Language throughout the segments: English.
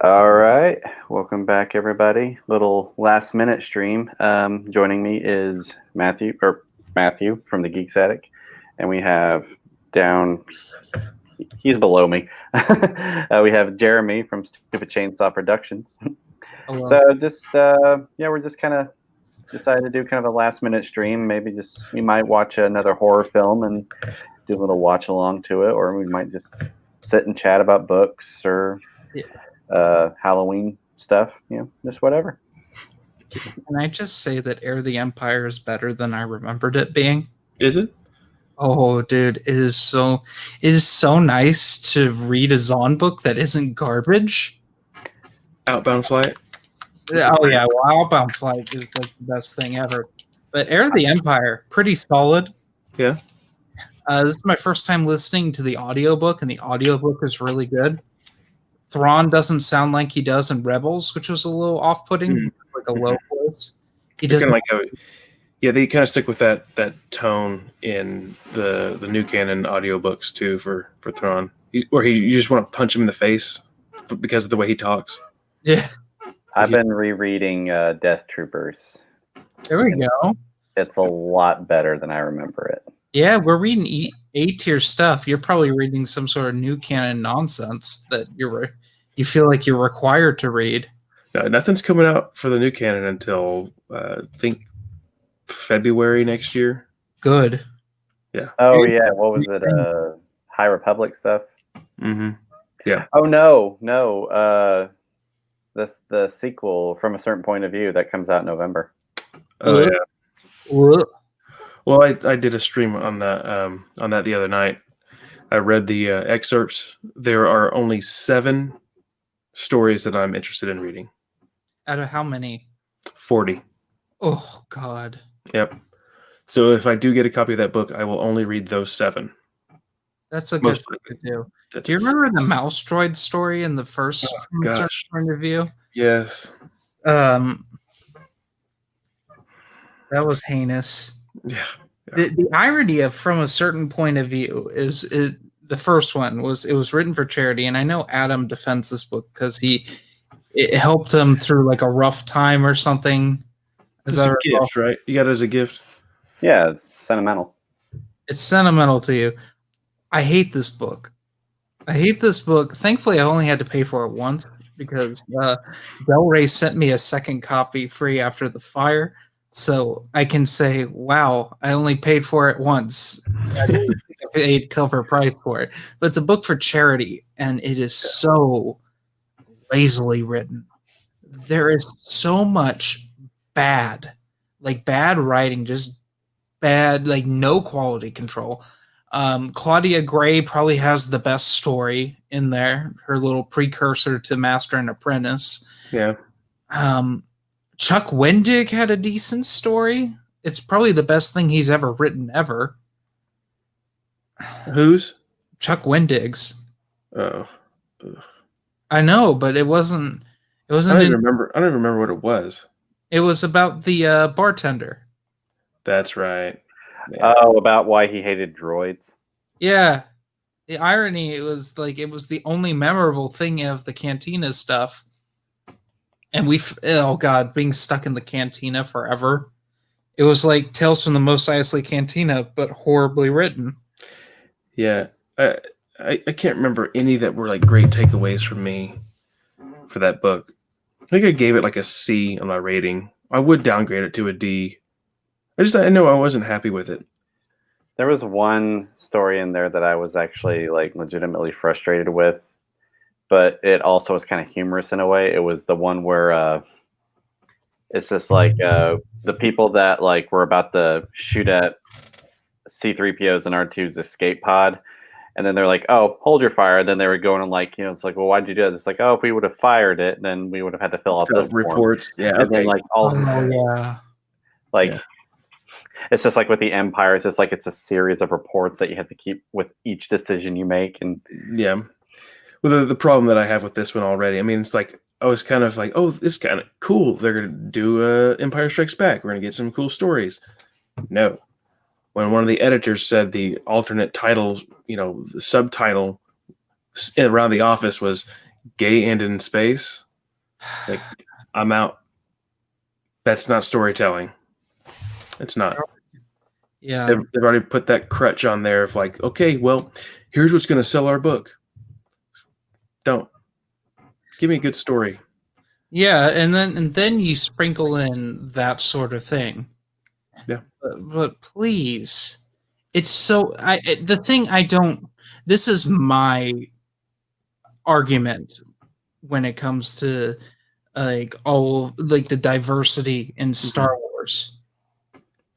All right, welcome back, everybody. Little last minute stream. Joining me is Matthew from the Geeks Attic, and we have down. He's below me. We have Jeremy from Stupid Chainsaw Productions. Hello. So just we're just kind of decided to do kind of a last minute stream. Maybe we might watch another horror film and do a little watch along to it, or we might just sit and chat about books or Halloween stuff, just whatever. Can I just say that Heir of the Empire is better than I remembered it being? Is it? Oh, dude, it is so nice to read a Zahn book that isn't garbage. Outbound Flight? Oh yeah, well, Outbound Flight is like the best thing ever. But Heir of the Empire, pretty solid. Yeah. This is my first time listening to the audiobook, and the audiobook is really good. Thrawn doesn't sound like he does in Rebels, which was a little off-putting, like a low voice. He doesn't they kind of stick with that tone in the new canon audiobooks too for Thrawn, you just want to punch him in the face because of the way he talks. Yeah, I've been rereading Death Troopers. There we go. It's a lot better than I remember it. Yeah, we're reading A-tier stuff. You're probably reading some sort of new canon nonsense that you feel like you're required to read. No, nothing's coming out for the new canon until I think February next year. Good. Yeah. Oh yeah, what was it? High Republic stuff. Mm-hmm. Yeah. Oh no. That's the sequel From a Certain Point of View that comes out in November. Oh yeah. Well, I did a stream on that the other night. I read the excerpts. There are only 7 stories that I'm interested in reading. Out of how many? 40. Oh, God. Yep. So if I do get a copy of that book, I will only read those 7. That's a good thing to do. Do you remember the mouse droid story in the first point of view? Yes. That was heinous. Yeah. The irony of From a Certain Point of View is the first one was written for charity, and I know Adam defends this book because it helped him through like a rough time or something. It's a gift, right? You got it as a gift. Yeah, it's sentimental. It's sentimental to you. I hate this book. Thankfully, I only had to pay for it once because Del Rey sent me a second copy free after the fire. So I can say, wow, I only paid for it once. I paid cover price for it. But it's a book for charity, and it is so lazily written. There is so much bad writing, just bad, like no quality control. Claudia Gray probably has the best story in there, her little precursor to Master and Apprentice. Yeah. Chuck Wendig had a decent story. It's probably the best thing he's ever written ever. Whose? Chuck Wendig's. Oh. I know, but it wasn't. I don't remember what it was. It was about the bartender. That's right. Yeah. Oh, about why he hated droids. Yeah. The irony, it was the only memorable thing of the cantina stuff. And being stuck in the cantina forever. It was like Tales from the Mos Eisley Cantina, but horribly written. Yeah. I can't remember any that were like great takeaways from me for that book. I think I gave it like a C on my rating. I would downgrade it to a D. I know I wasn't happy with it. There was one story in there that I was actually like legitimately frustrated with, but it also was kind of humorous in a way. It was the one where it's just like the people that like were about to shoot at C-3PO's and R2's escape pod, and then they're like, "Oh, hold your fire." And then they were going and like, it's like, "Well, why'd you do that?" It's like, "Oh, if we would have fired it, then we would have had to fill out those reports." Form. Yeah, and then like all, yeah. It's just like with the Empire, it's just like it's a series of reports that you have to keep with each decision you make. And yeah, well, the problem that I have with this one already, I mean, it's like I was kind of like, oh, this is kind of cool. They're gonna do Empire Strikes Back. We're gonna get some cool stories. No, when one of the editors said the alternate titles, the subtitle around the office was gay and in space, like I'm out. That's not storytelling. It's not. Yeah. They've already put that crutch on there of like, okay, well, here's what's going to sell our book. Don't give me a good story. Yeah, and then you sprinkle in that sort of thing. Yeah. But please, it's so the thing I don't. This is my argument when it comes to like all like the diversity in Star Wars.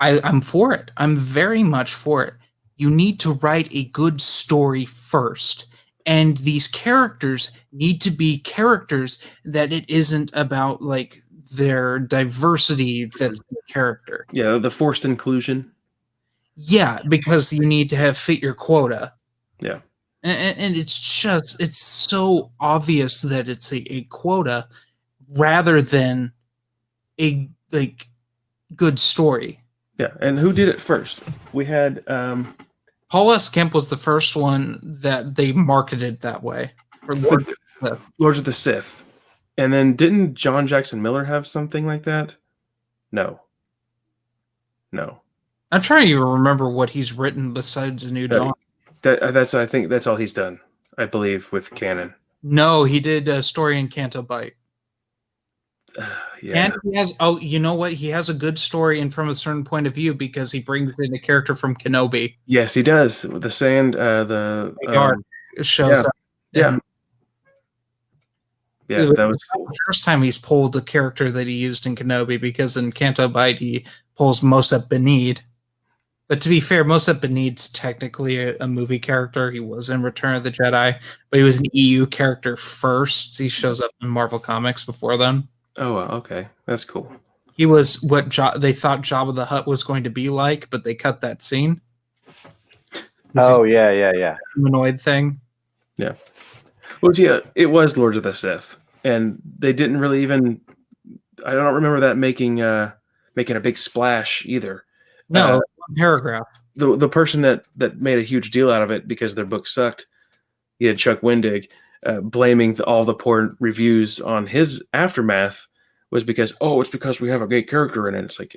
I'm for it. I'm very much for it. You need to write a good story first. And these characters need to be characters that it isn't about like their diversity that's the character. Yeah, the forced inclusion. Yeah, because you need to have fit your quota. Yeah. And it's so obvious that it's a quota rather than a like good story. Yeah, and who did it first? We had Paul S. Kemp was the first one that they marketed that way. For Lords of the Sith. And then didn't John Jackson Miller have something like that? No. I'm trying to even remember what he's written besides A New Dawn. I think that's all he's done, I believe, with canon. No, he did a story in Canto Bight. Yeah. And he has you know what? He has a good story and from a certain point of view because he brings in a character from Kenobi. Yes, he does. The sand, shows up. Yeah. Yeah, that was cool. The first time he's pulled a character that he used in Kenobi because in Canto Bight he pulls Mosep Benid. But to be fair, Mosep Benid's technically a movie character. He was in Return of the Jedi, but he was an EU character first. He shows up in Marvel Comics before then. Oh, okay. That's cool. He was what they thought Jabba the Hutt was going to be like, but they cut that scene. Oh, yeah. Humanoid thing. Yeah. Well, yeah, it was Lords of the Sith. And they didn't really even... I don't remember that making a big splash either. No, one paragraph. The person that made a huge deal out of it because their book sucked, he had Chuck Wendig, blaming all the poor reviews on his Aftermath was because, it's because we have a gay character in it. It's like,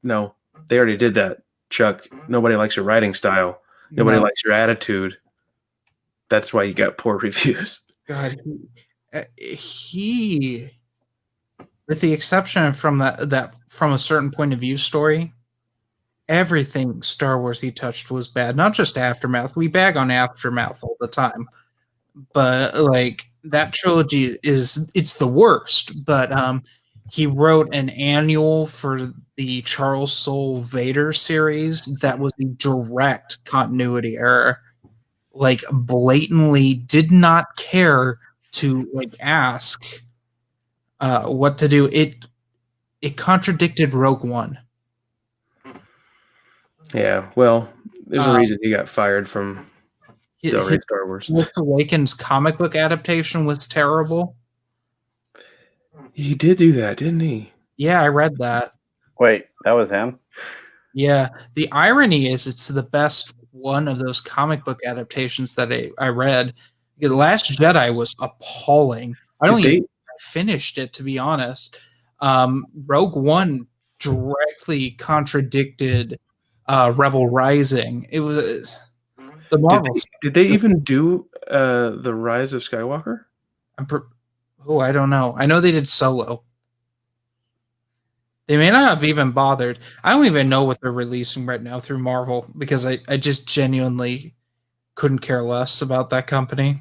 no, they already did that, Chuck. Nobody likes your writing style. Nobody likes your attitude. That's why you got poor reviews. God, he with the exception from that from a certain point of view story, everything Star Wars he touched was bad. Not just Aftermath. We bag on Aftermath all the time. But like that trilogy it's the worst. But he wrote an annual for the Charles Soule Vader series that was a direct continuity error. Like blatantly did not care to like ask what to do. It contradicted Rogue One. Yeah, well, there's a reason he got fired from Star Wars. Force Awakens comic book adaptation was terrible. He did do that, didn't he? Yeah, I read that. Wait, that was him? Yeah. The irony is it's the best one of those comic book adaptations that I read. The Last Jedi was appalling. I don't even finished it, to be honest. Rogue One directly contradicted Rebel Rising. It was the Marvel. Did they even do the Rise of Skywalker? I don't know. I know they did Solo. They may not have even bothered. I don't even know what they're releasing right now through Marvel because I just genuinely couldn't care less about that company.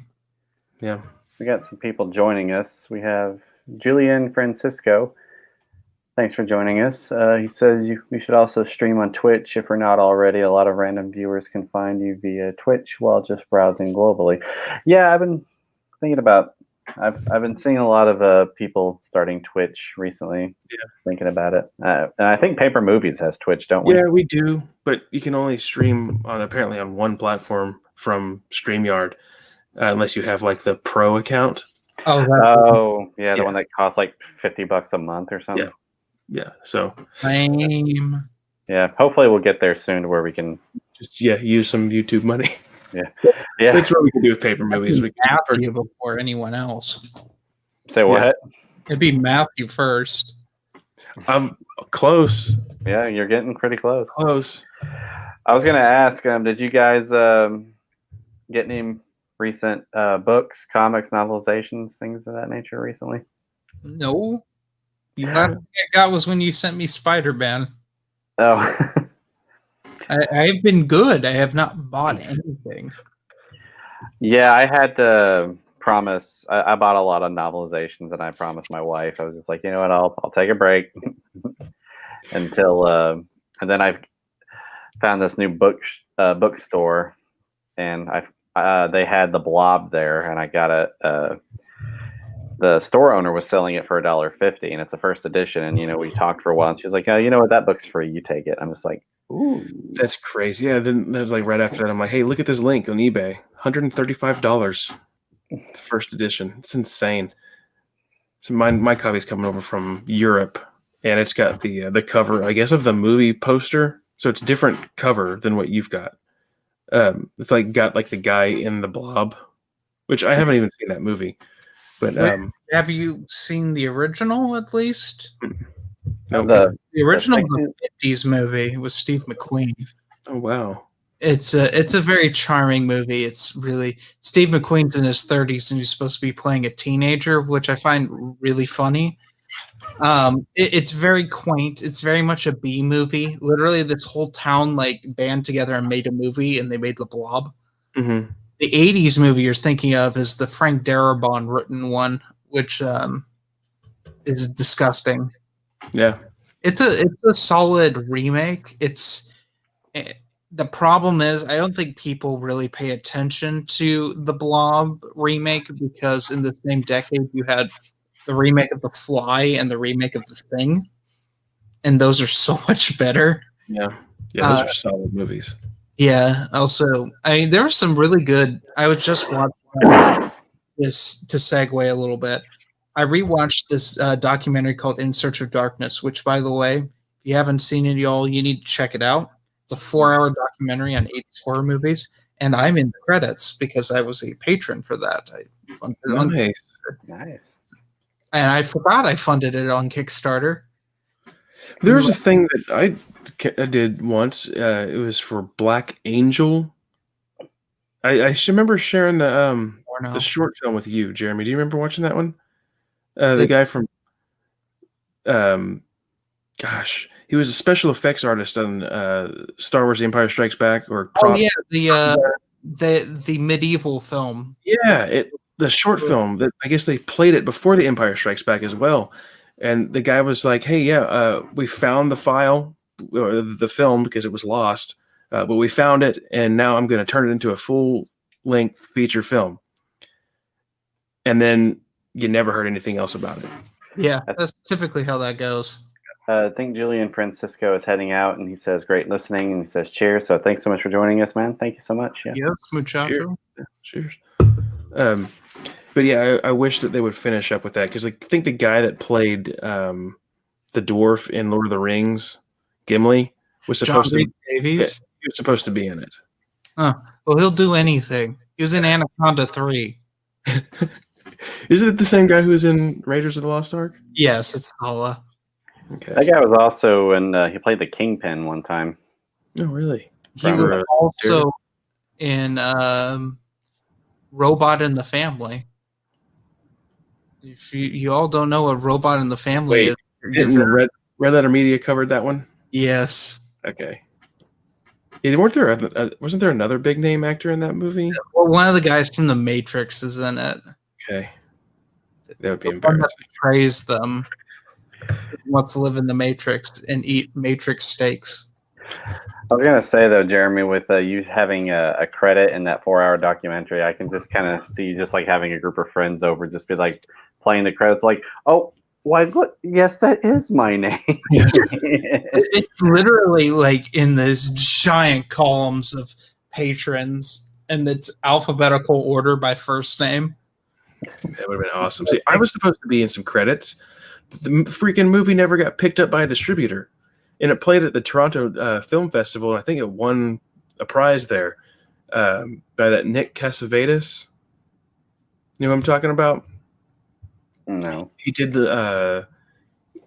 Yeah. We got some people joining us. We have Julian Francisco. Thanks for joining us. He says we should also stream on Twitch if we're not already. A lot of random viewers can find you via Twitch while just browsing globally. Yeah, I've been thinking about. I've been seeing a lot of people starting Twitch recently. Yeah, thinking about it. And I think Paper Movies has Twitch, don't we? Yeah, we do, but you can only stream apparently on one platform from StreamYard, unless you have like the Pro account. The one that costs like $50 a month or something. Yeah. So. Lame. Yeah, hopefully we'll get there soon to where we can just use some YouTube money. Yeah. Yeah. That's what we can do with paper movies. We can Matthew before anyone else. Say what? It'd be Matthew first. I'm close. Yeah, you're getting pretty close. Close. I was gonna ask, did you guys get any recent books, comics, novelizations, things of that nature recently? No. The last thing I got was when you sent me Spider-Man. Oh. I've been good. I have not bought anything. Yeah, I had to promise. I bought a lot of novelizations, and I promised my wife. I was just like, you know what, I'll take a break until, and then I found this new bookstore, and they had the Blob there, and I got it. The store owner was selling it for $1.50, and it's a first edition. And we talked for a while, and she was like, "Oh, you know what? That book's free. You take it." I'm just like, "Ooh, that's crazy." Yeah. Then that was like right after that. I'm like, "Hey, look at this link on eBay. $135, first edition. It's insane." So my copy's coming over from Europe, and it's got the cover, I guess, of the movie poster. So it's different cover than what you've got. It's like got like the guy in the Blob, which I haven't even seen that movie. But have you seen the original at least? no, The original was a 50s movie with Steve McQueen. Oh wow. It's a very charming movie. It's really Steve McQueen's in his 30s and he's supposed to be playing a teenager, which I find really funny. It's very quaint. It's very much a B movie. Literally, this whole town like band together and made a movie, and they made The Blob. Mm-hmm. The 80s movie you're thinking of is the Frank Darabont written one, which is disgusting. Yeah. It's a solid remake. The problem is I don't think people really pay attention to the Blob remake because in the same decade you had the remake of The Fly and the remake of The Thing, and those are so much better. Yeah. Yeah, those are solid movies. Yeah. Also, there were some really good. I was just watching this to segue a little bit. I rewatched this documentary called In Search of Darkness, which, by the way, if you haven't seen it, y'all, you need to check it out. It's a 4-hour documentary on 80s horror movies, and I'm in the credits because I was a patron for that. I funded it nice. And I forgot I funded it on Kickstarter. There was a thing that I did once. It was for Black Angel. I should remember sharing the short film with you, Jeremy. Do you remember watching that one? The guy from, gosh, he was a special effects artist on Star Wars: The Empire Strikes Back. The medieval film. Yeah, the short film that I guess they played it before The Empire Strikes Back as well. And the guy was like, "Hey, yeah, we found the file or the film because it was lost, but we found it, and now I'm going to turn it into a full-length feature film." And then you never heard anything else about it. Yeah, that's typically how that goes. I think Julian Francisco is heading out, and he says, "Great listening," and he says, "Cheers." So thanks so much for joining us, man. Thank you so much. Yeah. Yes, muchacho. Cheers. But yeah, I wish that they would finish up with that because I think the guy that played the dwarf in Lord of the Rings, Gimli, was supposed to. Davies? Yeah, he was supposed to be in it. Huh. Well, he'll do anything. He was in Anaconda 3. Isn't it the same guy who was in Raiders of the Lost Ark? Yes, it's Hala. Okay. That guy was also in. He played the Kingpin one time. Oh, really? He was also in Robot in the Family. If you all don't know what Robot in the Family is. Didn't Red Letter Media covered that one? Yes. Okay. Yeah, wasn't there another big name actor in that movie? Well, one of the guys from The Matrix is in it. Okay. That would be The one embarrassing. that betrays them wants to live in the Matrix and eat Matrix steaks. I was gonna say though, Jeremy, with you having a credit in that 4-hour documentary, I can just kind of see you just like having a group of friends over, just be like playing the credits, like, "Oh, why? Look, yes, that is my name." It's literally like in these giant columns of patrons, and it's alphabetical order by first name. That would have been awesome. See, I was supposed to be in some credits. The freaking movie never got picked up by a distributor, and it played at the Toronto Film Festival, and I think it won a prize there. by that Nick Cassavetes. You know what I'm talking about? No. He did the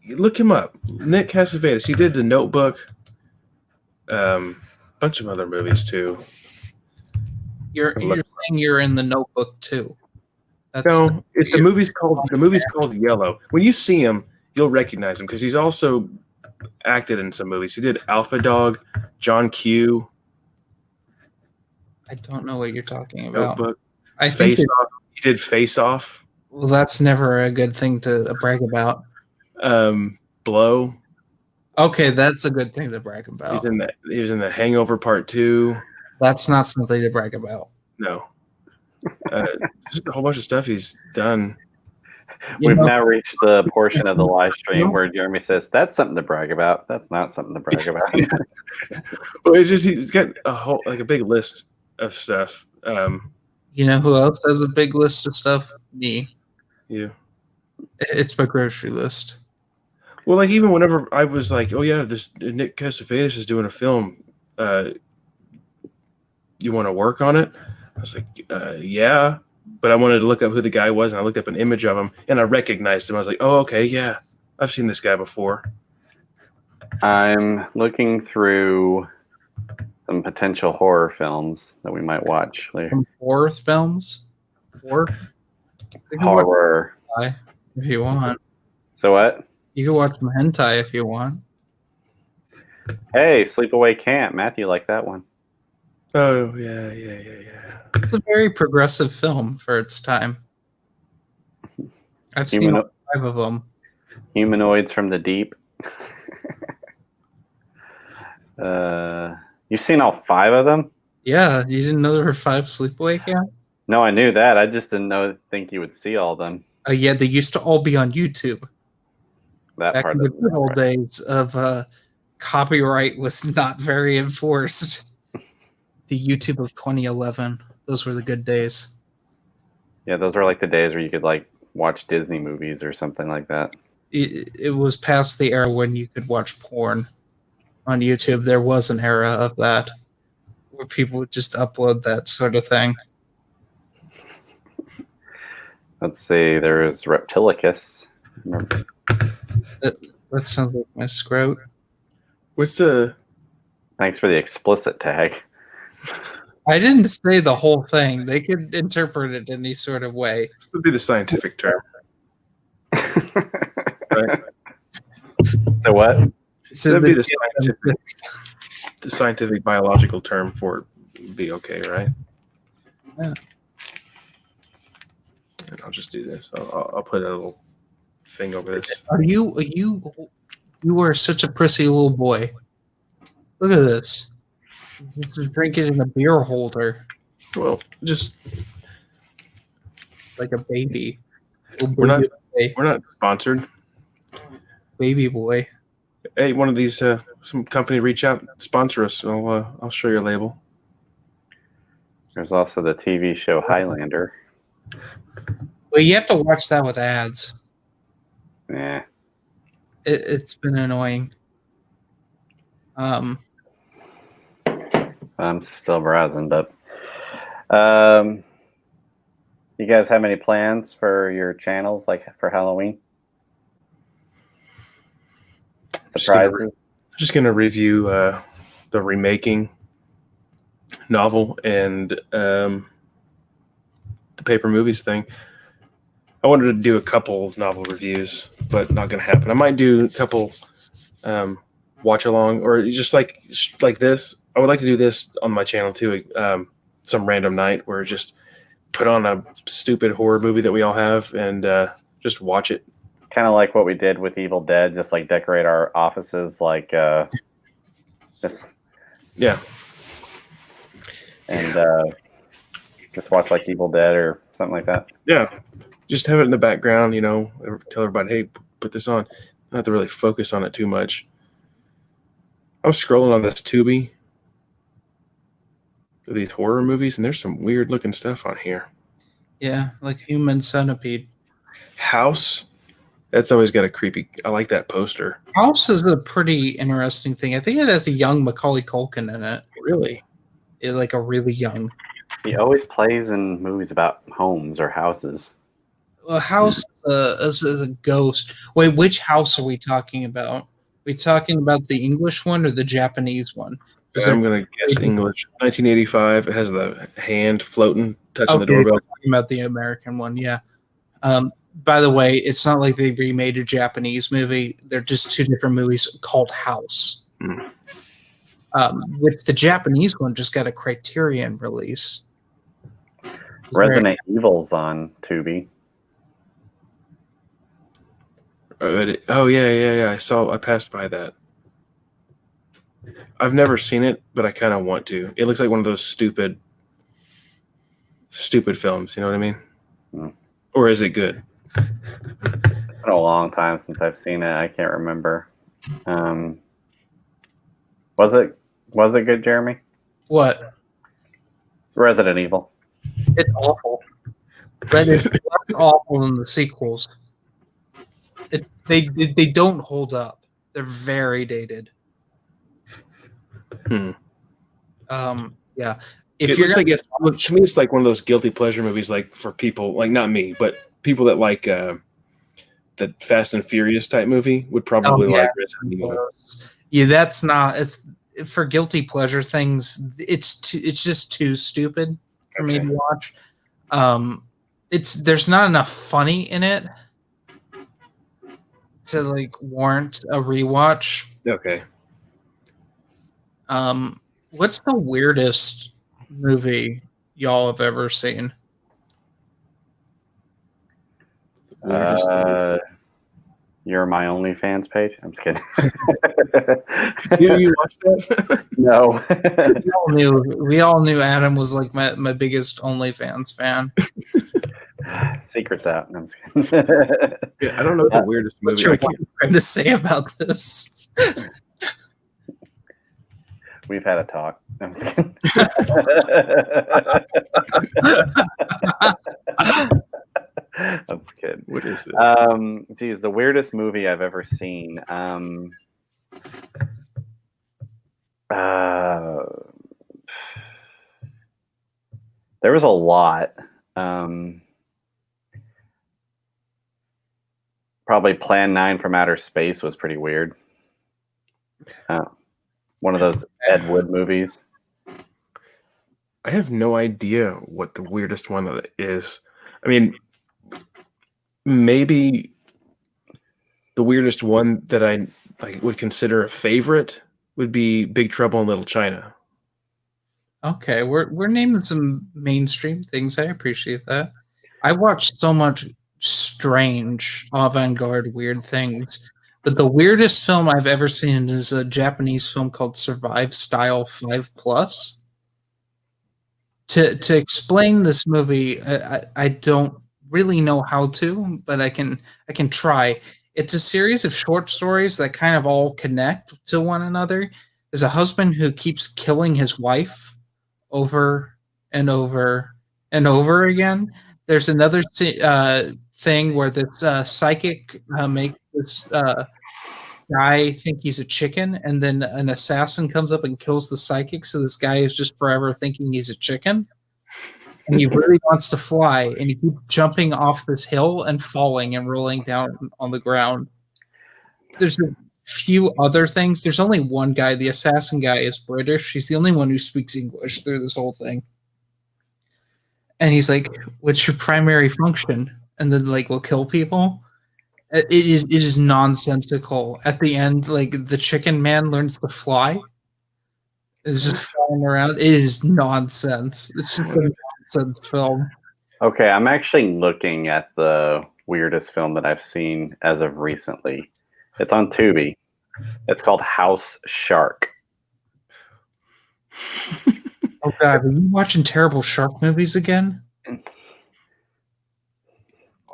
look him up. Nick Cassavetes. He did The Notebook. Bunch of other movies too. You're saying you're in the Notebook too. No, the movie's called Yellow. When you see him, you'll recognize him because he's also acted in some movies. He did Alpha Dog, John Q. I don't know what you're talking about. Notebook. I think Face Off. He did Face Off. Well, that's never a good thing to brag about. Blow. Okay, that's a good thing to brag about. He was in the Hangover Part 2. That's not something to brag about. No. Just a whole bunch of stuff he's done. We've now reached the portion of the live stream where Jeremy says, "That's something to brag about." That's not something to brag about. Well, it's just he's got a big list of stuff. You know who else has a big list of stuff? Me. You. It's my grocery list. Well, like even whenever I was like, "Oh yeah, this Nick Cassavetes is doing a film. You want to work on it?" I was like, "Yeah." But I wanted to look up who the guy was, and I looked up an image of him, and I recognized him. I was like, "Oh, okay, yeah, I've seen this guy before." I'm looking through some potential horror films that we might watch later. Some horror films? Horror. If you want. So what? You can watch some hentai if you want. Hey, Sleepaway Camp. Matthew liked that one. Oh, yeah. It's a very progressive film for its time. I've seen 5 of them. Humanoids from the Deep. You've seen all 5 of them? Yeah, you didn't know there were 5 Sleepaway Camps? No, I knew that. I just didn't think you would see all of them. Yeah, they used to all be on YouTube. That Back part in the good old days of copyright was not very enforced. The YouTube of 2011. Those were the good days. Yeah, those were like the days where you could like watch Disney movies or something like that. It was past the era when you could watch porn on YouTube. There was an era of that where people would just upload that sort of thing. Let's see. There is Reptilicus. That sounds like my scrote. What's the... Thanks for the explicit tag. I didn't say the whole thing. They could interpret it any sort of way. This would be the scientific term. Right? So what? That'd be the scientific biological term for it would be okay, right? Yeah. And I'll just do this. I'll put a little thing over this. You are such a prissy little boy. Look at this. Just drink it in a beer holder. Well, just like a baby. We're not sponsored. Baby boy. Hey, one of these some company reach out, sponsor us. I'll show your label. There's also the TV show Highlander. Well, you have to watch that with ads. Yeah. It's been annoying. I'm still browsing, but you guys have any plans for your channels, like for Halloween? Surprises? Just gonna review the remaking novel and the paper movies thing. I wanted to do a couple of novel reviews, but not gonna happen. I might do a couple watch along, or just like this. I would like to do this on my channel too. Some random night where just put on a stupid horror movie that we all have and just watch it. Kind of like what we did with Evil Dead, just like decorate our offices like this. Yeah. And just watch like Evil Dead or something like that. Yeah. Just have it in the background, tell everybody, hey, put this on. Not have to really focus on it too much. I was scrolling on this Tubi, these horror movies, and there's some weird looking stuff on here. Yeah, like Human Centipede. House, that's always got a creepy. I like that poster. House is a pretty interesting thing. I think it has a young Macaulay Culkin in it. Really? like a really young. He always plays in movies about homes or houses. A house is a ghost. Wait, which house are we talking about? We talking about the English one or the Japanese one? I'm gonna guess English. 1985. It has the hand floating, touching the doorbell. Talking about the American one, yeah. By the way, it's not like they remade a Japanese movie. They're just two different movies called House. Mm. Which the Japanese one just got a Criterion release. Resident Evil's on Tubi. Oh yeah. I passed by that. I've never seen it, but I kind of want to. It looks like one of those stupid films. You know what I mean? Mm. Or is it good? It's been a long time since I've seen it. I can't remember. Was it good, Jeremy? What? Resident Evil. It's awful. But it's less awful than the sequels. They don't hold up. They're very dated. Yeah. It looks like it's to me. It's like one of those guilty pleasure movies, like for people like not me, but people that like the Fast and Furious type movie would probably like Resident Evil. Yeah, that's not for guilty pleasure things. It's just too stupid for me to watch. There's not enough funny in it to like warrant a rewatch. Okay. What's the weirdest movie y'all have ever seen? You're my OnlyFans page. I'm just kidding. You watched that? No. we all knew Adam was like my biggest OnlyFans fan. Secret's out. No, I'm just kidding. Yeah, I don't know the weirdest movie. What's your trying to say about this? We've had a talk. I'm just kidding. I'm just kidding. What is this? Geez, the weirdest movie I've ever seen. There was a lot. Probably Plan 9 from Outer Space was pretty weird. One of those Ed Wood movies. I have no idea what the weirdest one that is. I mean, maybe the weirdest one that I would consider a favorite would be Big Trouble in Little China. Okay, we're naming some mainstream things. I appreciate that. I watched so much strange, avant-garde, weird things. But the weirdest film I've ever seen is a Japanese film called Survive Style 5+. To explain this movie, I don't really know how to, but I can try. It's a series of short stories that kind of all connect to one another. There's a husband who keeps killing his wife over and over and over again. There's another thing where this psychic makes this guy think he's a chicken, and then an assassin comes up and kills the psychic, so this guy is just forever thinking he's a chicken. And he really wants to fly, and he keeps jumping off this hill and falling and rolling down on the ground. There's a few other things. There's only one guy. The assassin guy is British. He's the only one who speaks English through this whole thing. And he's like, "What's your primary function?" And then like, we'll kill people. It is nonsensical. At the end, like the chicken man learns to fly. It's just flying around. It is nonsense. It's just a nonsense film. Okay, I'm actually looking at the weirdest film that I've seen as of recently. It's on Tubi. It's called House Shark. Oh God, are you watching terrible shark movies again?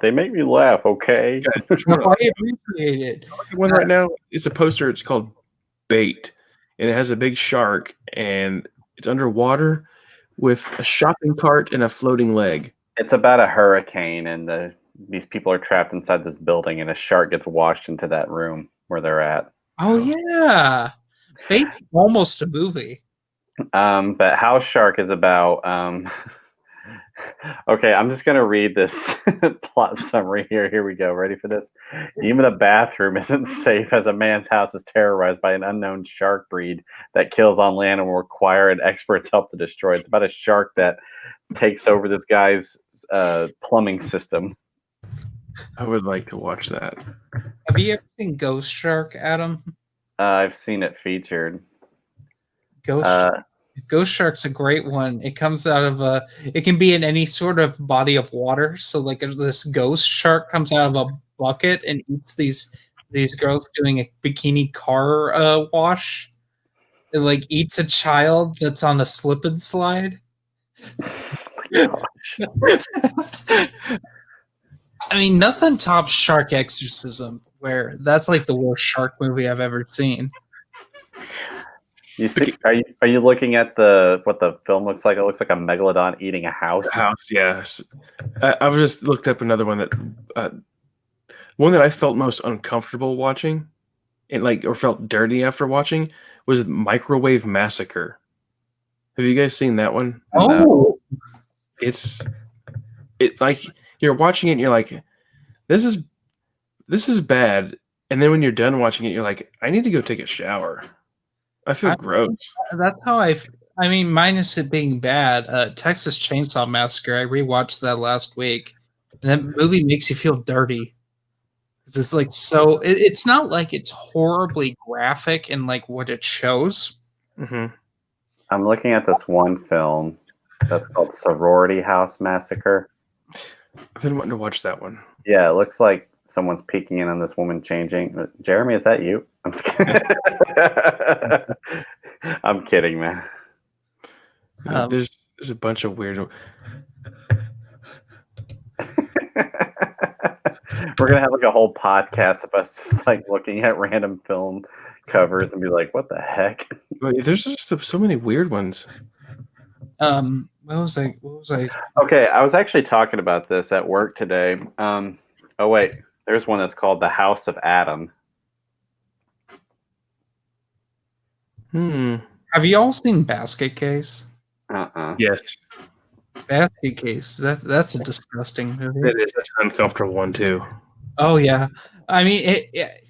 They make me laugh, okay? I appreciate it. One right now, it's a poster. It's called Bait, and it has a big shark, and it's underwater with a shopping cart and a floating leg. It's about a hurricane, and these people are trapped inside this building, and a shark gets washed into that room where they're at. Oh yeah, Bait's almost a movie. But House Shark is about. Okay, I'm just gonna read this plot summary here. Here we go. Ready for this? Even the bathroom isn't safe as a man's house is terrorized by an unknown shark breed that kills on land and will require an expert's help to destroy. It's about a shark that takes over this guy's plumbing system. I would like to watch that. Have you ever seen Ghost Shark, Adam? I've seen it featured. Ghost Shark's a great one. It comes out of it can be in any sort of body of water. So like this ghost shark comes out of a bucket and eats these girls doing a bikini car wash. It like eats a child that's on a slip and slide. Gosh. I mean, nothing tops Shark Exorcism, where that's like the worst shark movie I've ever seen. You see, are you looking at what the film looks like? It looks like a megalodon eating a house. Yes. I've just looked up another one that I felt most uncomfortable watching, and or felt dirty after watching, was Microwave Massacre. Have you guys seen that one? Oh, It's like you're watching it and you're like, this is bad, and then when you're done watching it, you're like, I need to go take a shower. I feel gross. That's how I mean, minus it being bad, Texas Chainsaw Massacre, I rewatched that last week. And that movie makes you feel dirty. It's like it's not like it's horribly graphic in like what it shows. Mm-hmm. I'm looking at this one film that's called Sorority House Massacre. I've been wanting to watch that one. Yeah, it looks like someone's peeking in on this woman changing. Jeremy, is that you? I'm just kidding. I'm kidding, man. There's a bunch of weird. We're gonna have like a whole podcast of us just like looking at random film covers and be like, "What the heck?" There's just so many weird ones. What was I? Okay, I was actually talking about this at work today. Oh wait, there's one that's called The House of Adam. Have you all seen Basket Case? Yes. Basket Case. That's a disgusting movie. It is. That's an uncomfortable one too. Oh yeah. I mean,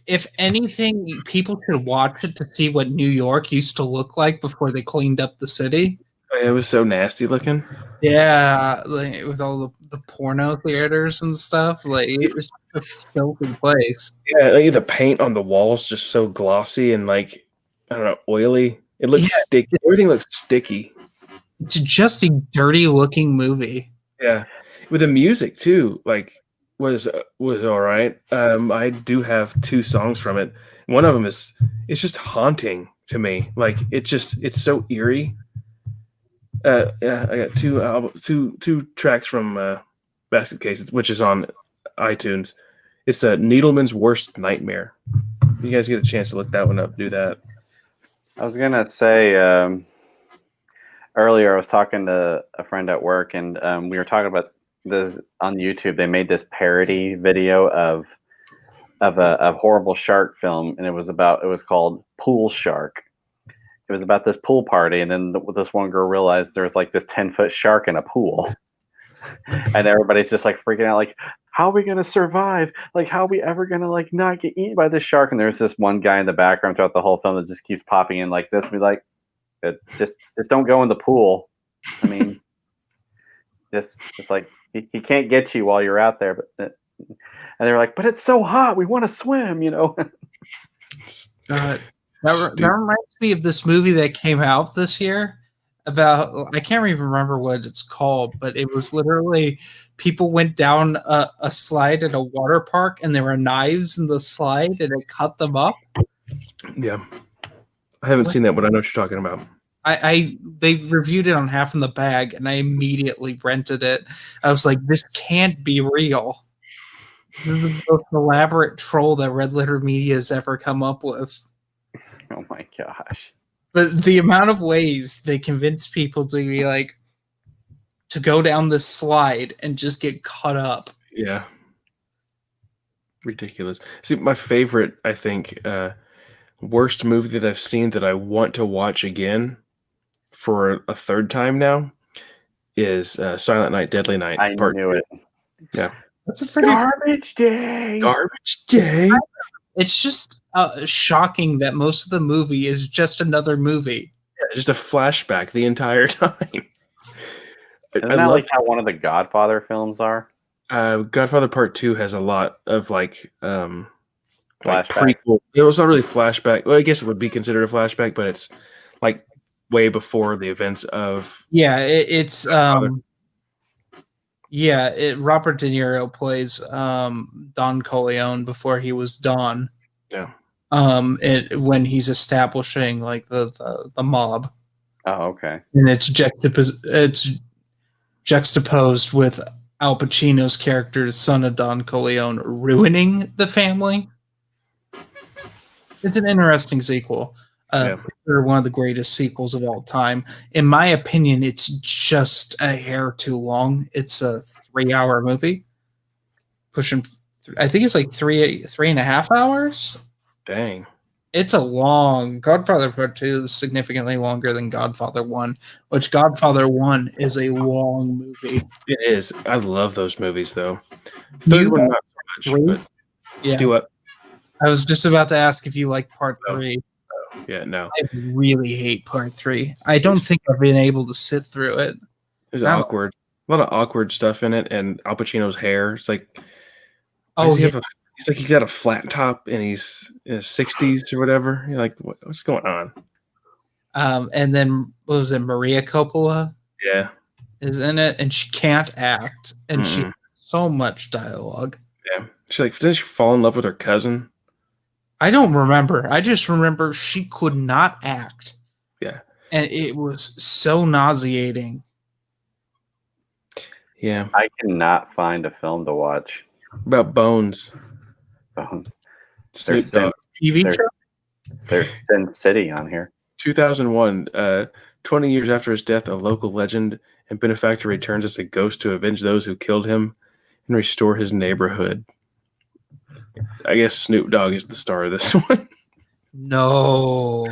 if anything, people should watch it to see what New York used to look like before they cleaned up the city. It was so nasty looking. Yeah, like with all the porno theaters and stuff. Like it was a filthy place. Yeah, like the paint on the walls just so glossy and like I don't know, oily. It looks sticky. Everything looks sticky. It's just a dirty looking movie. Yeah, with the music too. Like was all right. I do have 2 songs from it. One of them it's just haunting to me. Like it's so eerie. Yeah, I got 2 tracks from Basket Cases, which is on iTunes. It's Needleman's Worst Nightmare. If you guys get a chance to look that one up, do that. I was gonna say earlier I was talking to a friend at work, and we were talking about this on YouTube. They made this parody video of a horrible shark film, and it was called Pool Shark. It was about this pool party, and then this one girl realized there was like this 10-foot shark in a pool, and everybody's just like freaking out, like, how are we gonna survive? Like, how are we ever gonna like not get eaten by this shark? And there's this one guy in the background throughout the whole film that just keeps popping in like this, and be like, just don't go in the pool. I mean, just like he can't get you while you're out there, but and they're like, but it's so hot, we want to swim, you know. That reminds me of this movie that came out this year about, I can't even remember what it's called, but it was literally people went down a slide at a water park and there were knives in the slide and it cut them up. Yeah. I haven't seen that, but I know what you're talking about. They reviewed it on Half in the Bag and I immediately rented it. I was like, this can't be real. This is the most elaborate troll that Red Letter Media has ever come up with. Oh my gosh. But the amount of ways they convince people to be like, to go down this slide and just get cut up. Yeah. Ridiculous. See, my favorite, I think, worst movie that I've seen that I want to watch again, for a third time now is Silent Night, Deadly Night. I knew it. Yeah. That's a pretty. Garbage day. Garbage day. It's just shocking that most of the movie is just another movie. Yeah, just a flashback the entire time. Isn't that like how one of the Godfather films are? Godfather Part 2 has a lot of like Flashback. prequel. It was not really flashback. Well, I guess it would be considered a flashback, but it's like way before the events of. Yeah, it's Robert De Niro plays Don Corleone before he was Don. Yeah. When he's establishing like the mob. Oh, okay. And it's juxtaposed with Al Pacino's character, the son of Don Corleone, ruining the family. It's an interesting sequel. They're one of the greatest sequels of all time. In my opinion, it's just a hair too long. It's a 3-hour movie. I think it's like 3.5 hours. Dang. It's a long. Godfather Part 2 is significantly longer than Godfather 1, which Godfather 1 is a long movie. It is. I love those movies, though. Third one, not so much. But yeah. Do what? I was just about to ask if you like Part 3. Yeah, no. I really hate Part 3. I don't think I've been able to sit through it. It's awkward. A lot of awkward stuff in it, and Al Pacino's hair. It's like, he's like he's got a flat top, and he's in his 60s or whatever. You're like, what's going on? And then what was it? Maria Coppola. Yeah, is in it, and she can't act, and she has so much dialogue. Yeah, doesn't she fall in love with her cousin? I don't remember. I just remember she could not act. Yeah. And it was so nauseating. Yeah. I cannot find a film to watch. About Bones. There's TV show? There's Sin City on here. 2001. 20 years after his death, a local legend and benefactor returns as a ghost to avenge those who killed him and restore his neighborhood. I guess Snoop Dogg is the star of this one. No.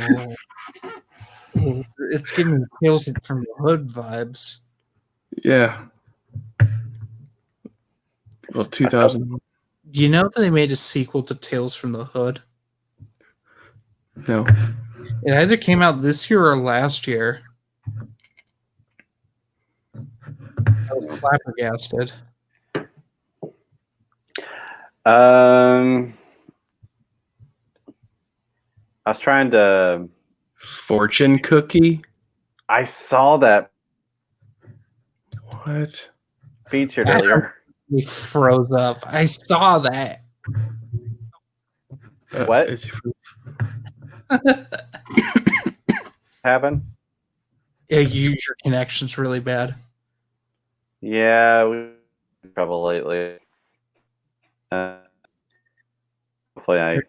It's giving me Tales from the Hood vibes. Yeah. Well, 2000. You know that they made a sequel to Tales from the Hood? No. It either came out this year or last year. I was flabbergasted. I was trying to Fortune Cookie. I saw that What? featured earlier. We froze up. I saw that. What happened? Yeah, your connection's really bad. Yeah, we had trouble lately. Hopefully,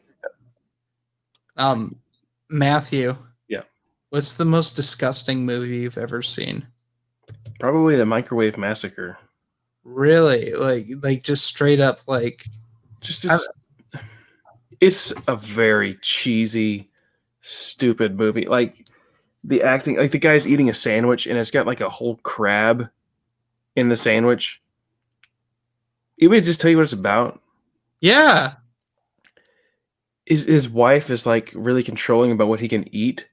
Matthew. Yeah. What's the most disgusting movie you've ever seen? Probably the Microwave Massacre. Really? Like just straight up like Just this, it's a very cheesy, stupid movie. Like the acting, like the guy's eating a sandwich and it's got like a whole crab in the sandwich. You would just tell you what it's about. yeah. His wife is like really controlling about what he can eat.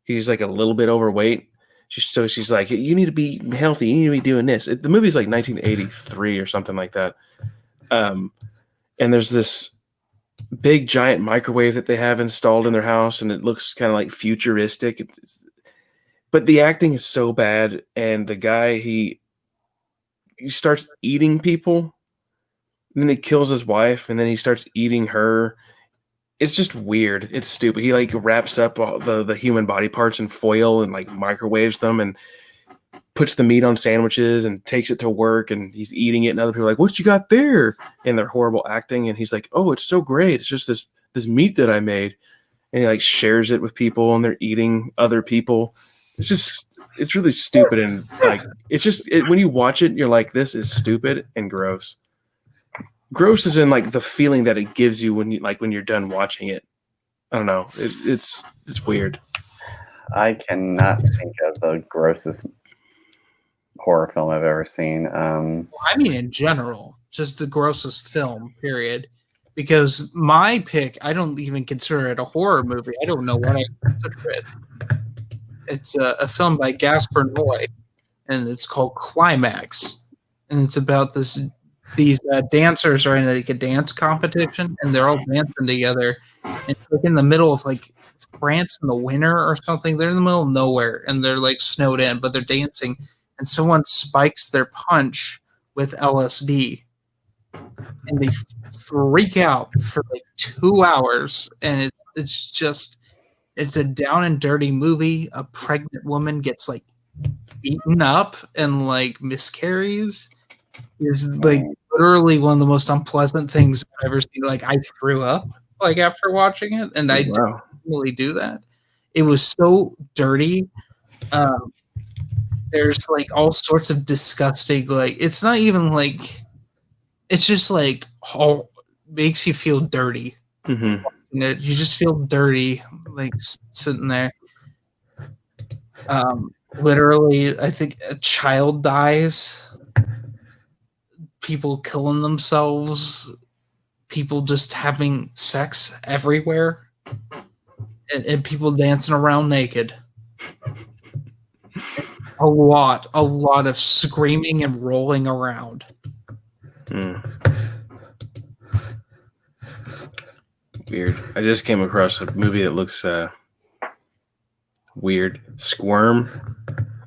He's like a little bit overweight. So she's like, you need to be healthy. You need to be doing this. The movie's like 1983 or something like that. And there's this big giant microwave that they have installed in their house, and it looks kind of like futuristic. But the acting is so bad, and the guy he starts eating people, and then he kills his wife, and then he starts eating her. It's just weird. It's stupid. He like wraps up all the human body parts in foil and like microwaves them and puts the meat on sandwiches and takes it to work, and he's eating it, and other people are like, what you got there? And they're horrible acting, and he's like, oh, it's so great. It's just this meat that I made. And he like shares it with people, and they're eating other people. It's really stupid, and like when you watch it, you're like, this is stupid and gross. Gross is in like the feeling that it gives you when you're done watching it. I don't know. It's weird. I cannot think of the grossest horror film I've ever seen. I mean, in general, just the grossest film, period. Because my pick, I don't even consider it a horror movie. I don't know what I consider it. It's a film by Gaspar Noé, and it's called Climax. And it's about these dancers are in like a dance competition, and they're all dancing together. And it's like in the middle of like France in the winter or something. They're in the middle of nowhere, and they're like snowed in, but they're dancing. And someone spikes their punch with LSD, and they freak out for like 2 hours, and it's a down and dirty movie. A pregnant woman gets like beaten up and like miscarries. Is like literally one of the most unpleasant things I've ever seen. Like I threw up like after watching it, and I didn't really do that. It was so dirty. There's like all sorts of disgusting, like it's not even like, it's just like all makes you feel dirty. Mm-hmm. You just feel dirty, like sitting there. Literally, I think a child dies. People killing themselves. People just having sex everywhere, and people dancing around naked. A lot of screaming and rolling around. Weird. I just came across a movie that looks weird. Squirm.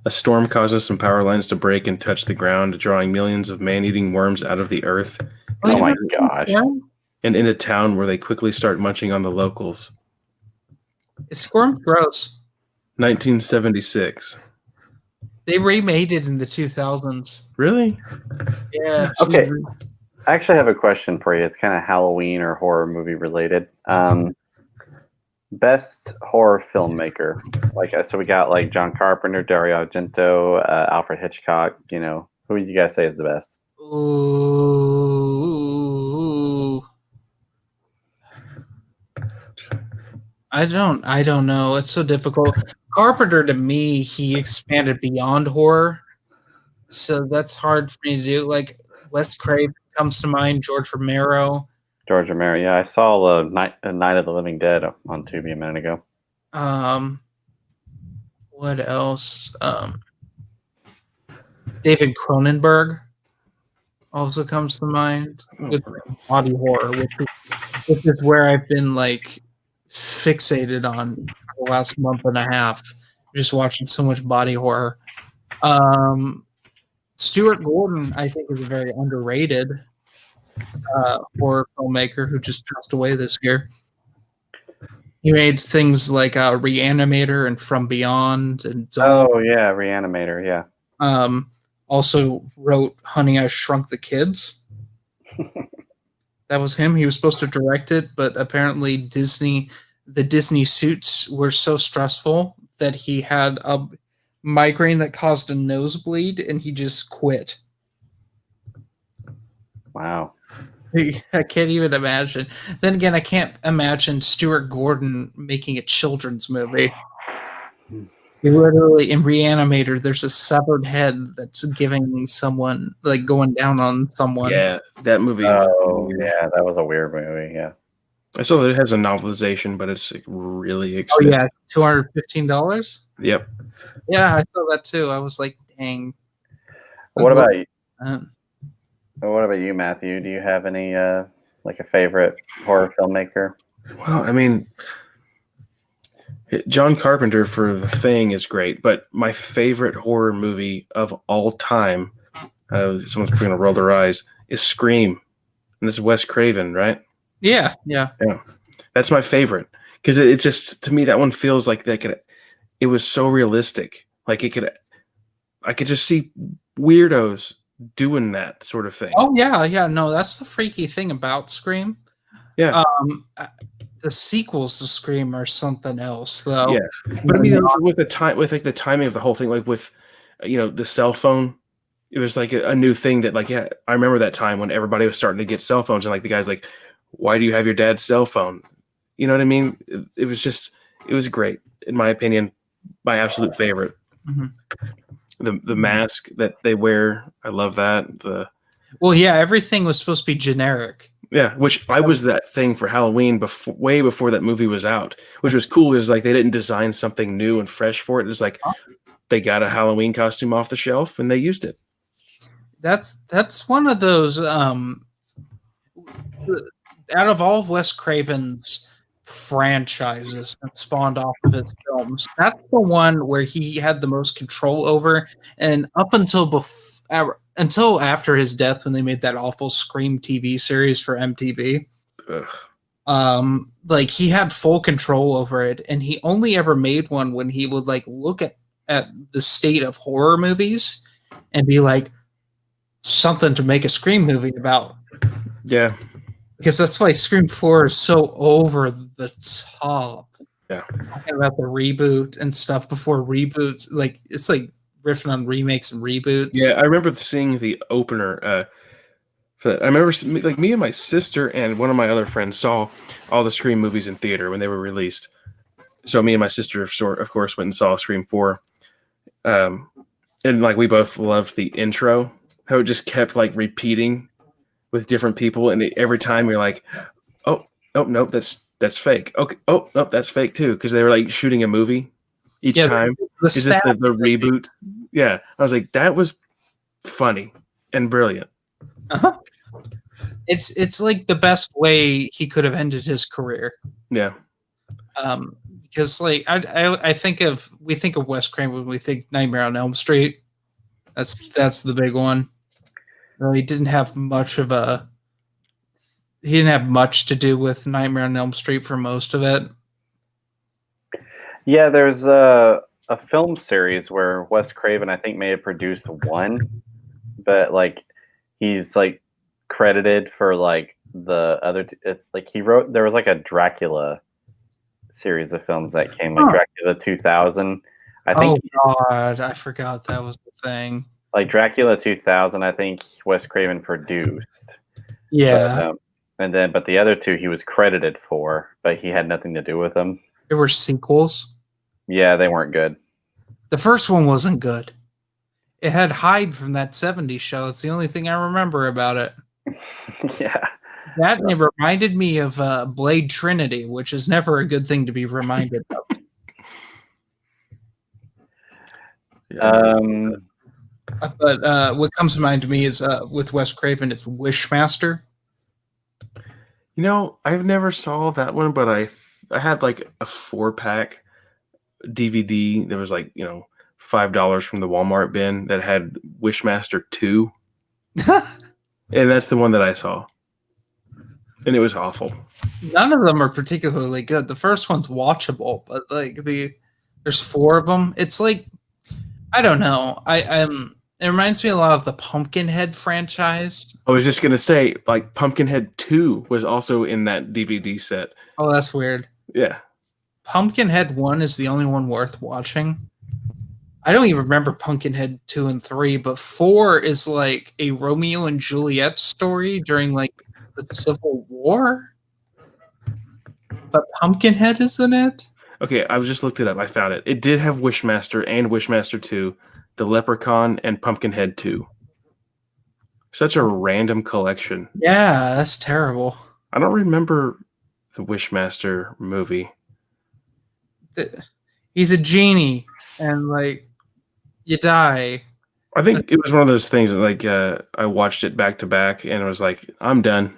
A storm causes some power lines to break and touch the ground, drawing millions of man-eating worms out of the earth. Oh my gosh. And in a town where they quickly start munching on the locals. Is Squirm gross? 1976. They remade it in the 2000s. Really? Yeah. Okay. I actually have a question for you. It's kind of Halloween or horror movie related. Best horror filmmaker. So we got like John Carpenter, Dario Argento, Alfred Hitchcock. You know, who would you guys say is the best? Ooh. I don't know. It's so difficult. Carpenter, to me, he expanded beyond horror, so that's hard for me to do. Like Wes Craven comes to mind, George Romero. Yeah, I saw Night of the Living Dead on Tubi a minute ago. What else? David Cronenberg also comes to mind with body horror, which is where I've been like fixated on for the last month and a half, just watching so much body horror. Stuart Gordon, I think, is a very underrated horror filmmaker who just passed away this year. He made things like Reanimator and From Beyond and Dawn. Oh yeah, Reanimator, yeah. Also wrote Honey, I Shrunk the Kids. That was him. He was supposed to direct it, but apparently the Disney suits were so stressful that he had a migraine that caused a nosebleed, and he just quit. Wow. I can't even imagine. Then again, I can't imagine Stuart Gordon making a children's movie. He literally, in Reanimator, there's a severed head that's giving someone, like going down on someone. Yeah, that movie. Oh, yeah, that was a weird movie, yeah. I saw that it has a novelization, but it's like really expensive. Oh, yeah, $215? Yep. Yeah, I saw that too. I was like, dang. What about you? What about you, Matthew? Do you have any like a favorite horror filmmaker? Well, I mean, John Carpenter for The Thing is great, but my favorite horror movie of all time, someone's going to roll their eyes, is Scream. And this is Wes Craven, right? Yeah. That's my favorite because it just, to me, that one feels like it was so realistic. Like I could just see weirdos doing that sort of thing. Oh yeah. No, that's the freaky thing about Scream. Yeah. The sequels to Scream are something else, though. Yeah, but I mean, with the timing of the whole thing, like with, the cell phone, it was like a new thing that, like, yeah, I remember that time when everybody was starting to get cell phones, and like the guy's like, "Why do you have your dad's cell phone?" You know what I mean? It was great in my opinion. my absolute favorite. Mhm. The mask that they wear, I love that. Well, yeah, everything was supposed to be generic. Yeah, which I was that thing for Halloween way before that movie was out, which was cool. Is like they didn't design something new and fresh for it. It's like they got a Halloween costume off the shelf and they used it. That's one of those out of all of Wes Craven's franchises that spawned off of his films, that's the one where he had the most control over. And up until after his death, when they made that awful Scream TV series for MTV, like he had full control over it, and he only ever made one when he would like look at the state of horror movies and be like, something to make a Scream movie about. Yeah. Because that's why Scream 4 is so over the top. Yeah. Talking about the reboot and stuff before reboots. Like, it's like riffing on remakes and reboots. Yeah, I remember seeing the opener. I remember like me and my sister and one of my other friends saw all the Scream movies in theater when they were released. So me and my sister, of course, went and saw Scream 4. And like we both loved the intro. How it just kept like repeating with different people, and every time you're like, oh nope, that's fake. Okay, oh nope, that's fake too, because they were like shooting a movie each time. Is this the reboot? Yeah, I was like, that was funny and brilliant. Uh-huh. It's like the best way he could have ended his career. Yeah. Because like I think we think of Wes Craven when we think Nightmare on Elm Street. That's the big one. He didn't have much to do with Nightmare on Elm Street for most of it. Yeah, there's a film series where Wes Craven, I think, may have produced one, but like he's like credited for like the other. It's like there was like a Dracula series of films that came, like Dracula 2000. I think. Oh God, I forgot that was the thing. Like Dracula 2000, I think Wes Craven produced. Yeah. But the other two he was credited for, but he had nothing to do with them. There were sequels. Yeah, they weren't good. The first one wasn't good. It had Hyde from that 70s show. It's the only thing I remember about it. Yeah. That reminded me of Blade Trinity, which is never a good thing to be reminded of. But what comes to mind to me is with Wes Craven, it's Wishmaster. You know, I've never saw that one, but I had like a 4-pack DVD that was like, $5 from the Walmart bin that had Wishmaster 2. And that's the one that I saw. And it was awful. None of them are particularly good. The first one's watchable, but like there's 4 of them. It's like, I don't know. It reminds me a lot of the Pumpkinhead franchise. I was just gonna say, like Pumpkinhead 2 was also in that DVD set. Oh, that's weird. Yeah. Pumpkinhead 1 is the only one worth watching. I don't even remember Pumpkinhead 2 and 3, but 4 is like a Romeo and Juliet story during like the Civil War. But Pumpkinhead is in it? Okay, I just looked it up. I found it. It did have Wishmaster and Wishmaster 2, The Leprechaun, and Pumpkinhead 2. Such a random collection. Yeah, that's terrible. I don't remember the Wishmaster movie. He's a genie, and like you die. I think it was one of those things that like I watched it back to back, and it was like, I'm done.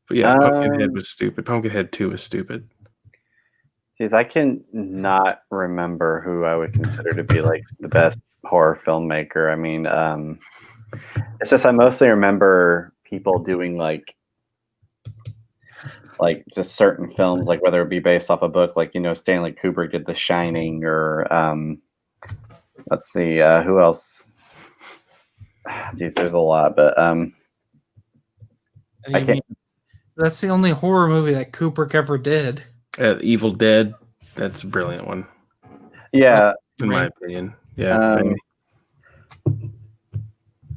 But yeah, Pumpkinhead was stupid. Pumpkinhead 2 was stupid. Geez, I can not remember who I would consider to be like the best horror filmmaker. I mean, it's just I mostly remember people doing like just certain films, like whether it be based off a book, like Stanley Kubrick did The Shining, or let's see, who else? Geez, there's a lot, but I can't. That's the only horror movie that Kubrick ever did. Evil Dead, that's a brilliant one. Yeah, in my opinion. Yeah,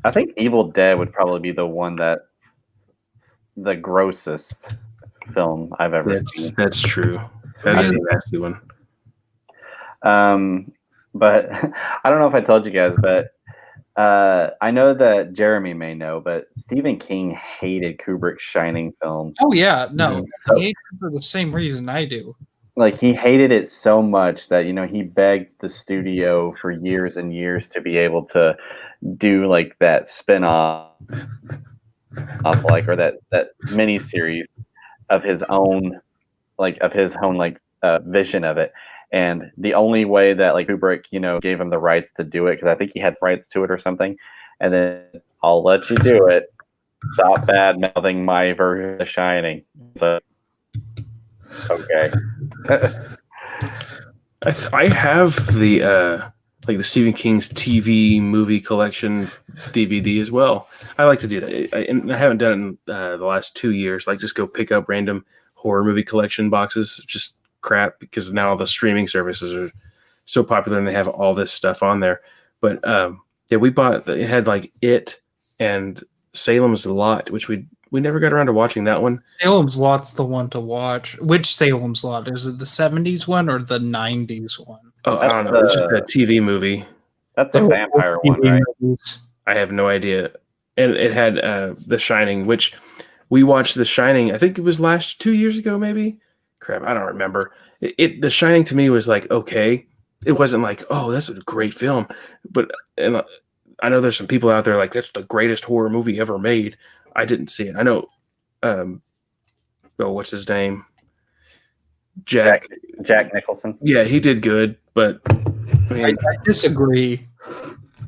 I think Evil Dead would probably be the one the grossest film I've ever seen. That's true. That'd be a nasty one. But I don't know if I told you guys, but I know that Jeremy may know, but Stephen King hated Kubrick's Shining film. Oh yeah, no, So- he hates it for the same reason I do. Like he hated it so much that he begged the studio for years and years to be able to do like that spin-off like, or that mini series of his own vision of it. And the only way that like Kubrick gave him the rights to do it, because I think he had rights to it or something, and then I'll let you do it, stop bad mouthing my version of The Shining. So okay. I have the like the Stephen King's TV movie collection DVD as well. I like to do that, and I haven't done it in the last 2 years. Like just go pick up random horror movie collection boxes, just crap, because now the streaming services are so popular and they have all this stuff on there. But yeah, we bought it had like It and Salem's Lot, which we never got around to watching that one. Salem's Lot's the one to watch. Which Salem's Lot? Is it the 70s one or the 90s one? Oh, I don't know. It's just a TV movie. That's a vampire one, right? I have no idea. And it had The Shining, which we watched The Shining. I think it was 2 years ago, maybe. Crap, I don't remember. The Shining to me was like okay. It wasn't like, oh, that's a great film. But and I know there's some people out there like that's the greatest horror movie ever made. I didn't see it. I know. What's his name? Jack Nicholson. Yeah, he did good, but I mean, I disagree.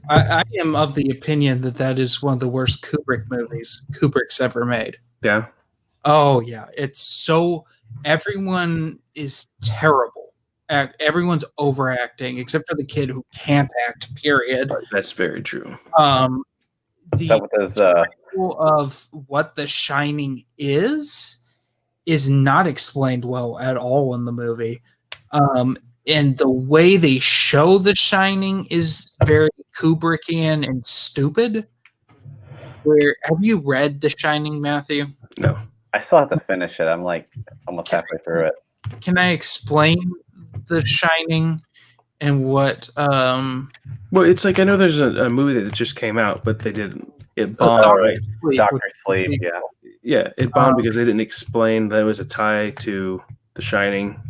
I am of the opinion that is one of the worst Kubrick movies Kubrick's ever made. yeah. Oh yeah, it's so everyone is terrible. Everyone's overacting except for the kid who can't act. Period. That's very true. That was Of what The Shining is not explained well at all in the movie. And the way they show The Shining is very Kubrickian and stupid. Have you read The Shining, Matthew? No. I still have to finish it. I'm like almost halfway through it. Can I explain The Shining and what? Well, it's like I know there's a movie that just came out, but they didn't. It bombed. Right. Dr. Sleep, yeah. Yeah, it bombed because they didn't explain that it was a tie to The Shining,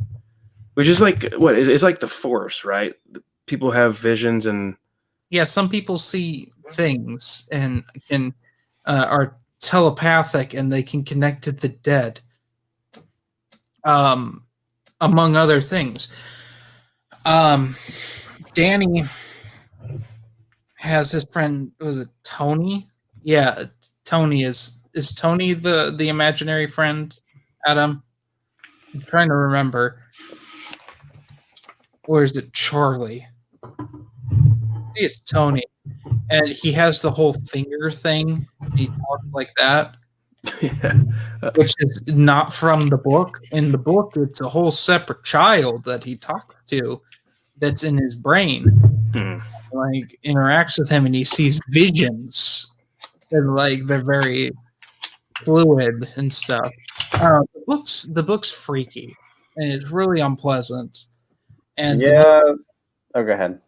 which is like it's like the Force, right? People have visions and Yeah, some people see things and are telepathic and they can connect to the dead, among other things. Danny has his friend, was it Tony? Yeah, Tony is Tony the imaginary friend, Adam? I'm trying to remember. Or is it Charlie? It's Tony. And he has the whole finger thing. He talks like that. yeah. Which is not from the book. In the book, it's a whole separate child that he talks to that's in his brain. Like interacts with him and he sees visions. And like they're very fluid and stuff. The book's freaky and it's really unpleasant. And yeah. Oh, go ahead.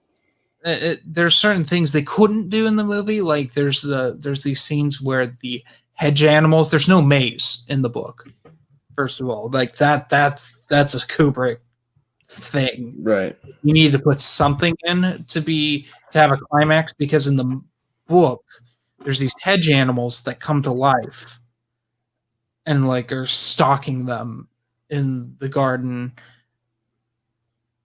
There's certain things they couldn't do in the movie. Like there's these scenes where the hedge animals. There's no maze in the book. First of all, like that's a Kubrick thing. Right. You need to put something in to have a climax because in the book there's these hedge animals that come to life and like are stalking them in the garden.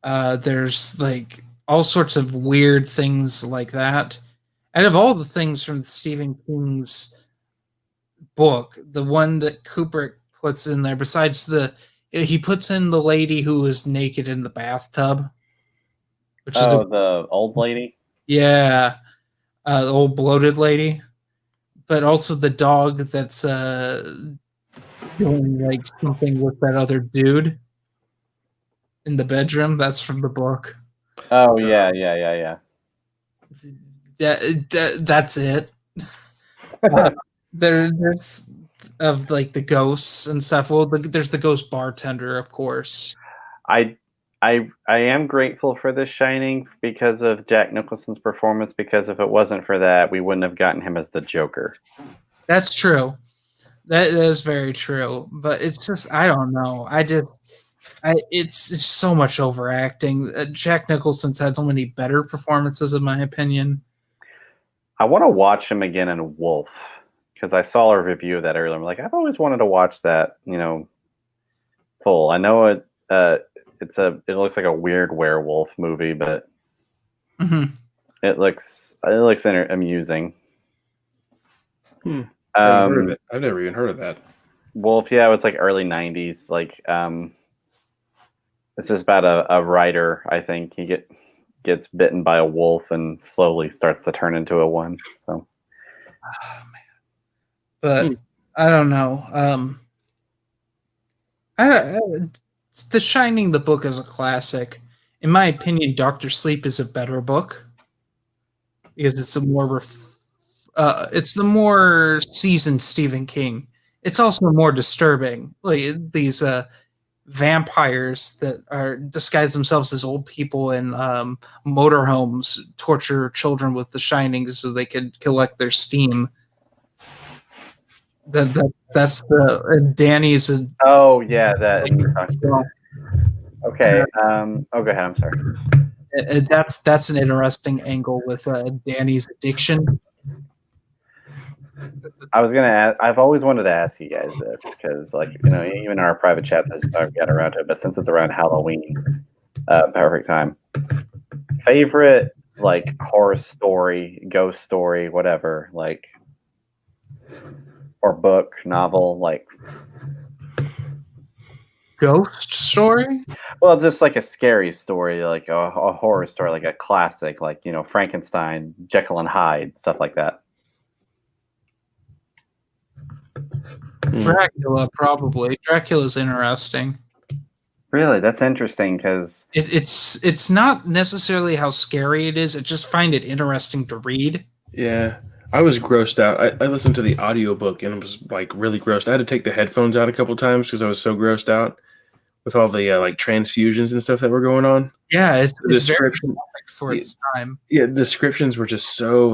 There's like all sorts of weird things like that. Out of all the things from Stephen King's book, the one that Kubrick puts in there, besides he puts in the lady who was naked in the bathtub. Which is the old lady? Yeah. The old bloated lady. But also the dog that's doing like something with that other dude in the bedroom. That's from the book. Oh yeah. That's it. There's of like the ghosts and stuff. Well, there's the ghost bartender, of course. I am grateful for The Shining because of Jack Nicholson's performance. Because if it wasn't for that, we wouldn't have gotten him as the Joker. That's true. That is very true. But it's just I don't know. It's so much overacting. Jack Nicholson's had so many better performances, in my opinion. I want to watch him again in Wolf because I saw a review of that earlier. I'm like, I've always wanted to watch that, full. I know it. It looks like a weird werewolf movie, but it looks amusing. I've never even heard of that. Wolf, yeah, it was like early '90s. Like, it's just about a writer. I think he gets bitten by a wolf and slowly starts to turn into a one. So, oh, man. But I don't know. The Shining, the book, is a classic. In my opinion, Doctor Sleep is a better book because it's it's the more seasoned Stephen King. It's also more disturbing. Like these vampires that are disguise themselves as old people in motorhomes torture children with the Shining so they could collect their steam. That's the Danny's. Oh yeah, that. Okay. Go ahead. I'm sorry. That's an interesting angle with Danny's addiction. I was gonna ask. I've always wanted to ask you guys this because, even in our private chats, I just never got around to it. But since it's around Halloween, perfect time. Favorite horror story, ghost story, whatever, or book, novel, Ghost story? Well, just like a scary story, like a horror story, like a classic, Frankenstein, Jekyll and Hyde, stuff like that. Dracula, probably. Dracula's interesting. Really, that's interesting because it's not necessarily how scary it is. I just find it interesting to read. Yeah, I was grossed out. I listened to the audiobook and was really grossed. I had to take the headphones out a couple times because I was so grossed out with all the transfusions and stuff that were going on. Yeah, it's very description for its time. Yeah, the descriptions were just so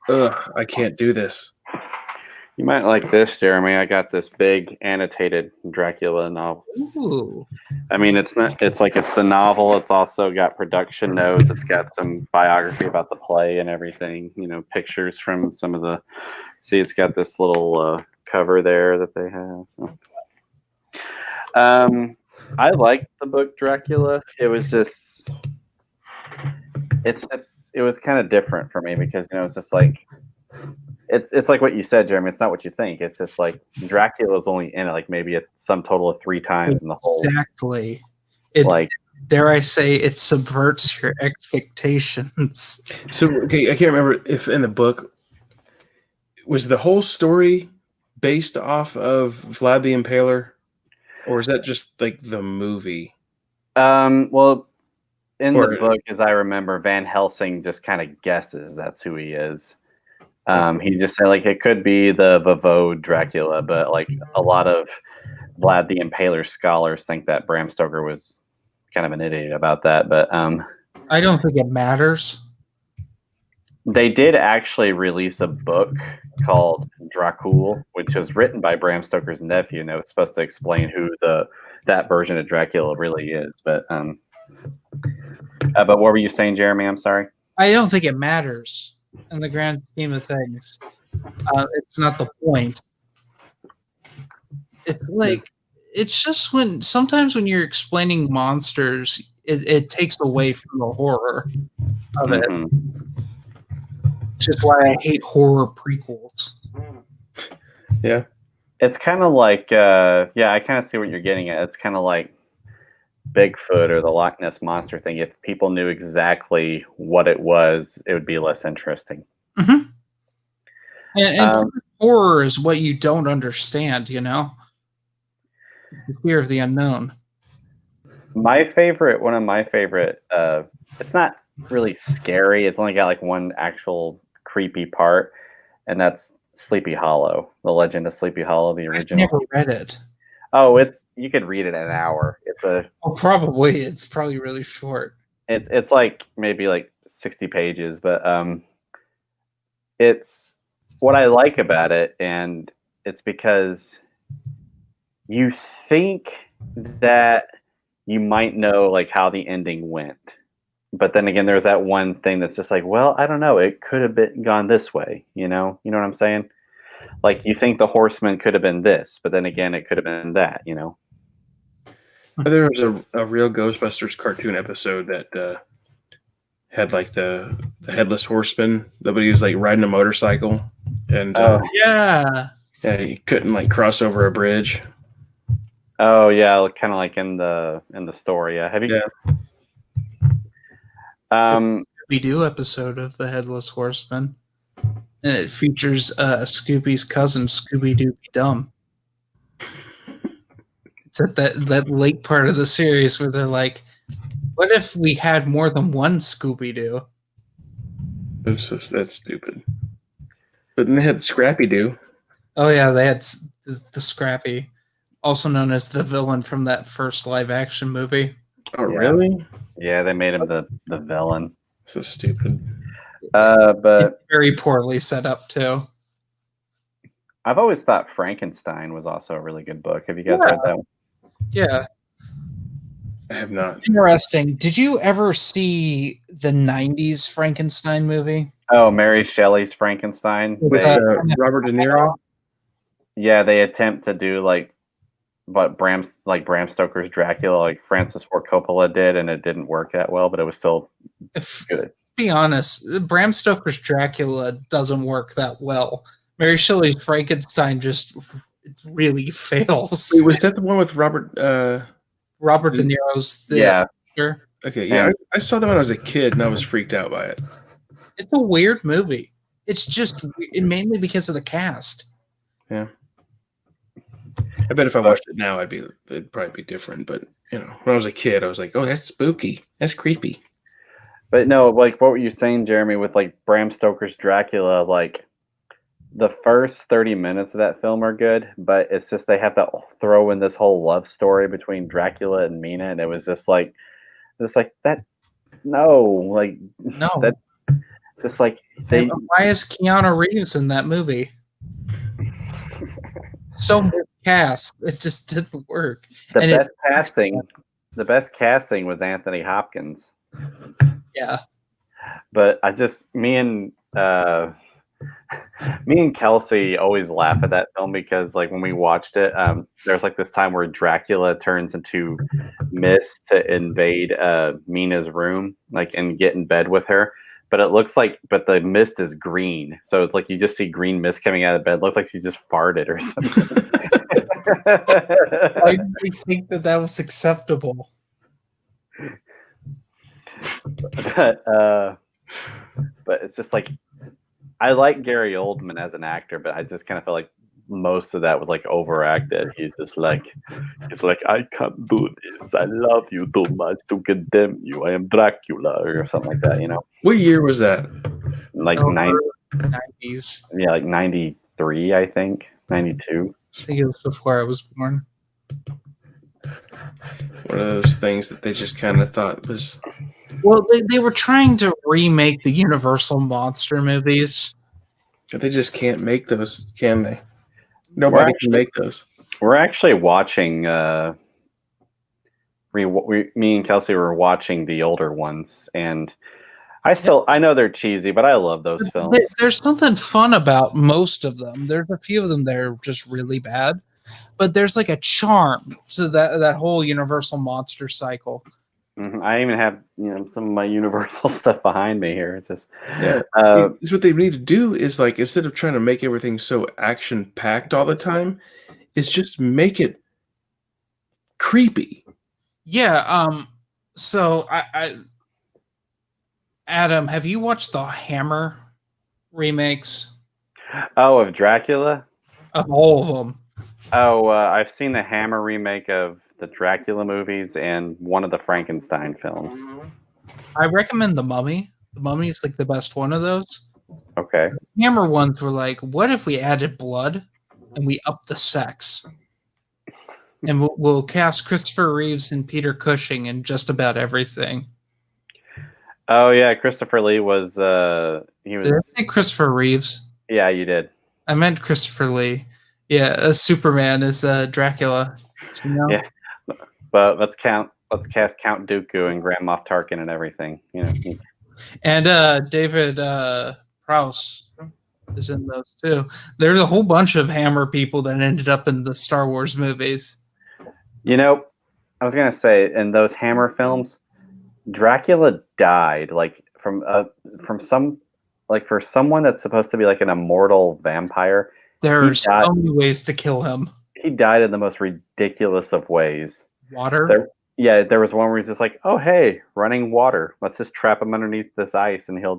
ugh, I can't do this. You might like this, Jeremy. I got this big annotated Dracula novel. Ooh. I mean, it's the novel. It's also got production notes. It's got some biography about the play and everything. Pictures from some of the. See, it's got this little cover there that they have. So. I liked the book Dracula. It was just. It was kind of different for me because it's just it's like what you said, Jeremy. It's not what you think. It's just Dracula's only in it maybe some total of 3 times in the whole. Exactly. It's dare I say it subverts your expectations. So okay, I can't remember if in the book was the whole story based off of Vlad the Impaler, or is that just the movie? Well, in the book, as I remember, Van Helsing just kind of guesses that's who he is. He just said it could be the Vavode Dracula, but a lot of Vlad the Impaler scholars think that Bram Stoker was kind of an idiot about that. But I don't think it matters. They did actually release a book called Dracul, which was written by Bram Stoker's nephew, and it was supposed to explain who that version of Dracula really is. But what were you saying, Jeremy? I'm sorry. I don't think it matters. In the grand scheme of things, it's not the point. It's just sometimes when you're explaining monsters, it takes away from the horror of it. Which is why I hate horror prequels. Yeah, it's kind of I kind of see what you're getting at. It's kind of like Bigfoot or the Loch Ness Monster thing. If people knew exactly what it was, it would be less interesting. Mm-hmm. And horror is what you don't understand, It's the fear of the unknown. One of my favorite, it's not really scary. It's only got one actual creepy part, and that's Sleepy Hollow, The Legend of Sleepy Hollow, the original. I've never read it. Oh, you could read it in an hour. Oh, probably. It's probably really short. It's like maybe like 60 pages, but it's what I like about it, and it's because you think that you might know like how the ending went, but then again, there's that one thing that's just like, well, I don't know, it could have been gone this way, you know what I'm saying? Like you think the horseman could have been this, but then again, it could have been that, There was a real Ghostbusters cartoon episode that had like the headless horseman. Nobody was like riding a motorcycle, and Oh, Yeah. yeah, he couldn't like cross over a bridge. oh yeah, kind of like in the story. Yeah, have you? Yeah. We do episode of the Headless Horseman, and it features Scooby's cousin, Scooby Dooby Dum. It's at that late part of the series where they're like, "What if we had more than one Scooby Doo?" That's stupid. But then they had Scrappy Doo. Oh yeah, they had the Scrappy, also known as the villain from that first live action movie. Oh, Yeah. really? Yeah, they made him the villain. So stupid. But Very poorly set up too. I've always thought Frankenstein was also a really good book. Have you guys read that one? Yeah. I have not. Interesting. Did you ever see the 90s Frankenstein movie? Oh, Mary Shelley's Frankenstein. With, Robert De Niro. Yeah, they attempt to do like what Bram Stoker's Dracula, like Francis Ford Coppola did, and it didn't work that well, but it was still good. To be honest, Bram Stoker's Dracula doesn't work that well. Mary Shelley's Frankenstein just really fails. Wait, was that the one with Robert? Robert De Niro's the actor. Okay, yeah, I saw that when I was a kid, and I was freaked out by it. It's a weird movie. It's just mainly because of the cast. Yeah. I bet if I watched it now, it'd probably be different. But when I was a kid, I was like, "Oh, that's spooky. That's creepy." But no, like what were you saying, Jeremy? With like Bram Stoker's Dracula, like the first 30 minutes of that film are good, but it's just they have to throw in this whole love story between Dracula and Mina, and it was just like that. No, like No, that. Just like they. Why is Keanu Reeves in that movie? So miscast. It just didn't work. The best casting was Anthony Hopkins. Yeah. But me and Kelsey always laugh at that film because like when we watched it, there's like this time where Dracula turns into mist to invade Mina's room, like and get in bed with her. But it looks like, the mist is green, so it's like you just see green mist coming out of bed. It looks like she just farted or something. Why did we think that was acceptable? But it's just like I like Gary Oldman as an actor, but I just kind of feel like most of that was like overacted. He's like, I can't do this. I love you too much to condemn you. I am Dracula or something like that. What year was that? Like 90s. Yeah, like 93, I think 92. I think it was before I was born. One of those things that they just kind of thought was. Well, they were trying to remake the Universal monster movies. But they just can't make those, can they? Nobody can make those. We're actually watching. Me and Kelsey were watching the older ones, and I know they're cheesy, but I love those films. There's something fun about most of them. There's a few of them that are just really bad, but there's like a charm to that whole Universal monster cycle. Mm-hmm. I even have some of my Universal stuff behind me here. It's just it's what they need to do is like instead of trying to make everything so action packed all the time, is just make it creepy. Yeah. So Adam, have you watched the Hammer remakes? Oh, of Dracula? Of all of them. Oh, I've seen the Hammer remake of the Dracula movies and one of the Frankenstein films. I recommend The Mummy. The Mummy is like the best one of those. Okay. The Hammer ones were like, what if we added blood and we upped the sex? And we'll cast Christopher Reeves and Peter Cushing in just about everything. Oh yeah, Christopher Lee was he Did I was say Christopher Reeves? yeah, you did. I meant Christopher Lee. Yeah, Superman is Dracula. You know? Yeah. But let's cast Count Dooku and Grand Moff Tarkin and everything. You know. And David Prowse is in those too. There's a whole bunch of Hammer people that ended up in the Star Wars movies. You know, I was gonna say in those Hammer films, Dracula died like from some like for someone that's supposed to be like an immortal vampire. There's died- so many ways to kill him. He died in the most ridiculous of ways. Water. There was one where he's just like, "Oh hey, running water. Let's just trap him underneath this ice, and he'll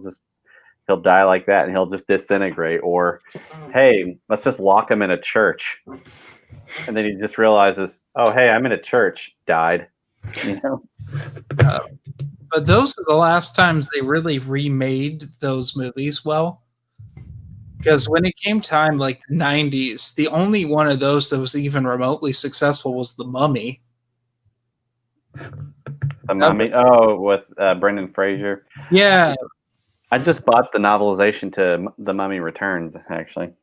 die like that, and he'll just disintegrate." Or, "Hey, let's just lock him in a church," and then he just realizes, "Oh hey, I'm in a church." Died. You know. But those are the last times they really remade those movies well. Because when it came time, like the 90s, the only one of those that was even remotely successful was The Mummy. The Mummy. Oh, with Brendan Fraser. Yeah. I just bought the novelization to The Mummy Returns. Actually,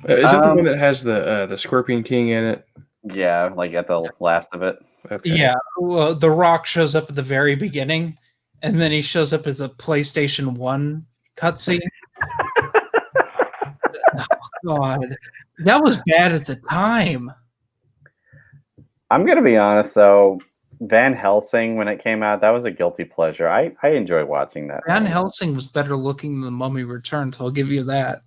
Is it the one that has the Scorpion King in it? yeah, like at the last of it. Okay. Yeah. Well, The Rock shows up at the very beginning, and then he shows up as a PlayStation 1 cutscene. Oh, God. That was bad at the time. I'm gonna be honest though, Van Helsing when it came out, that was a guilty pleasure. I enjoy watching that. Van Helsing was better looking than The Mummy Returns, I'll give you that.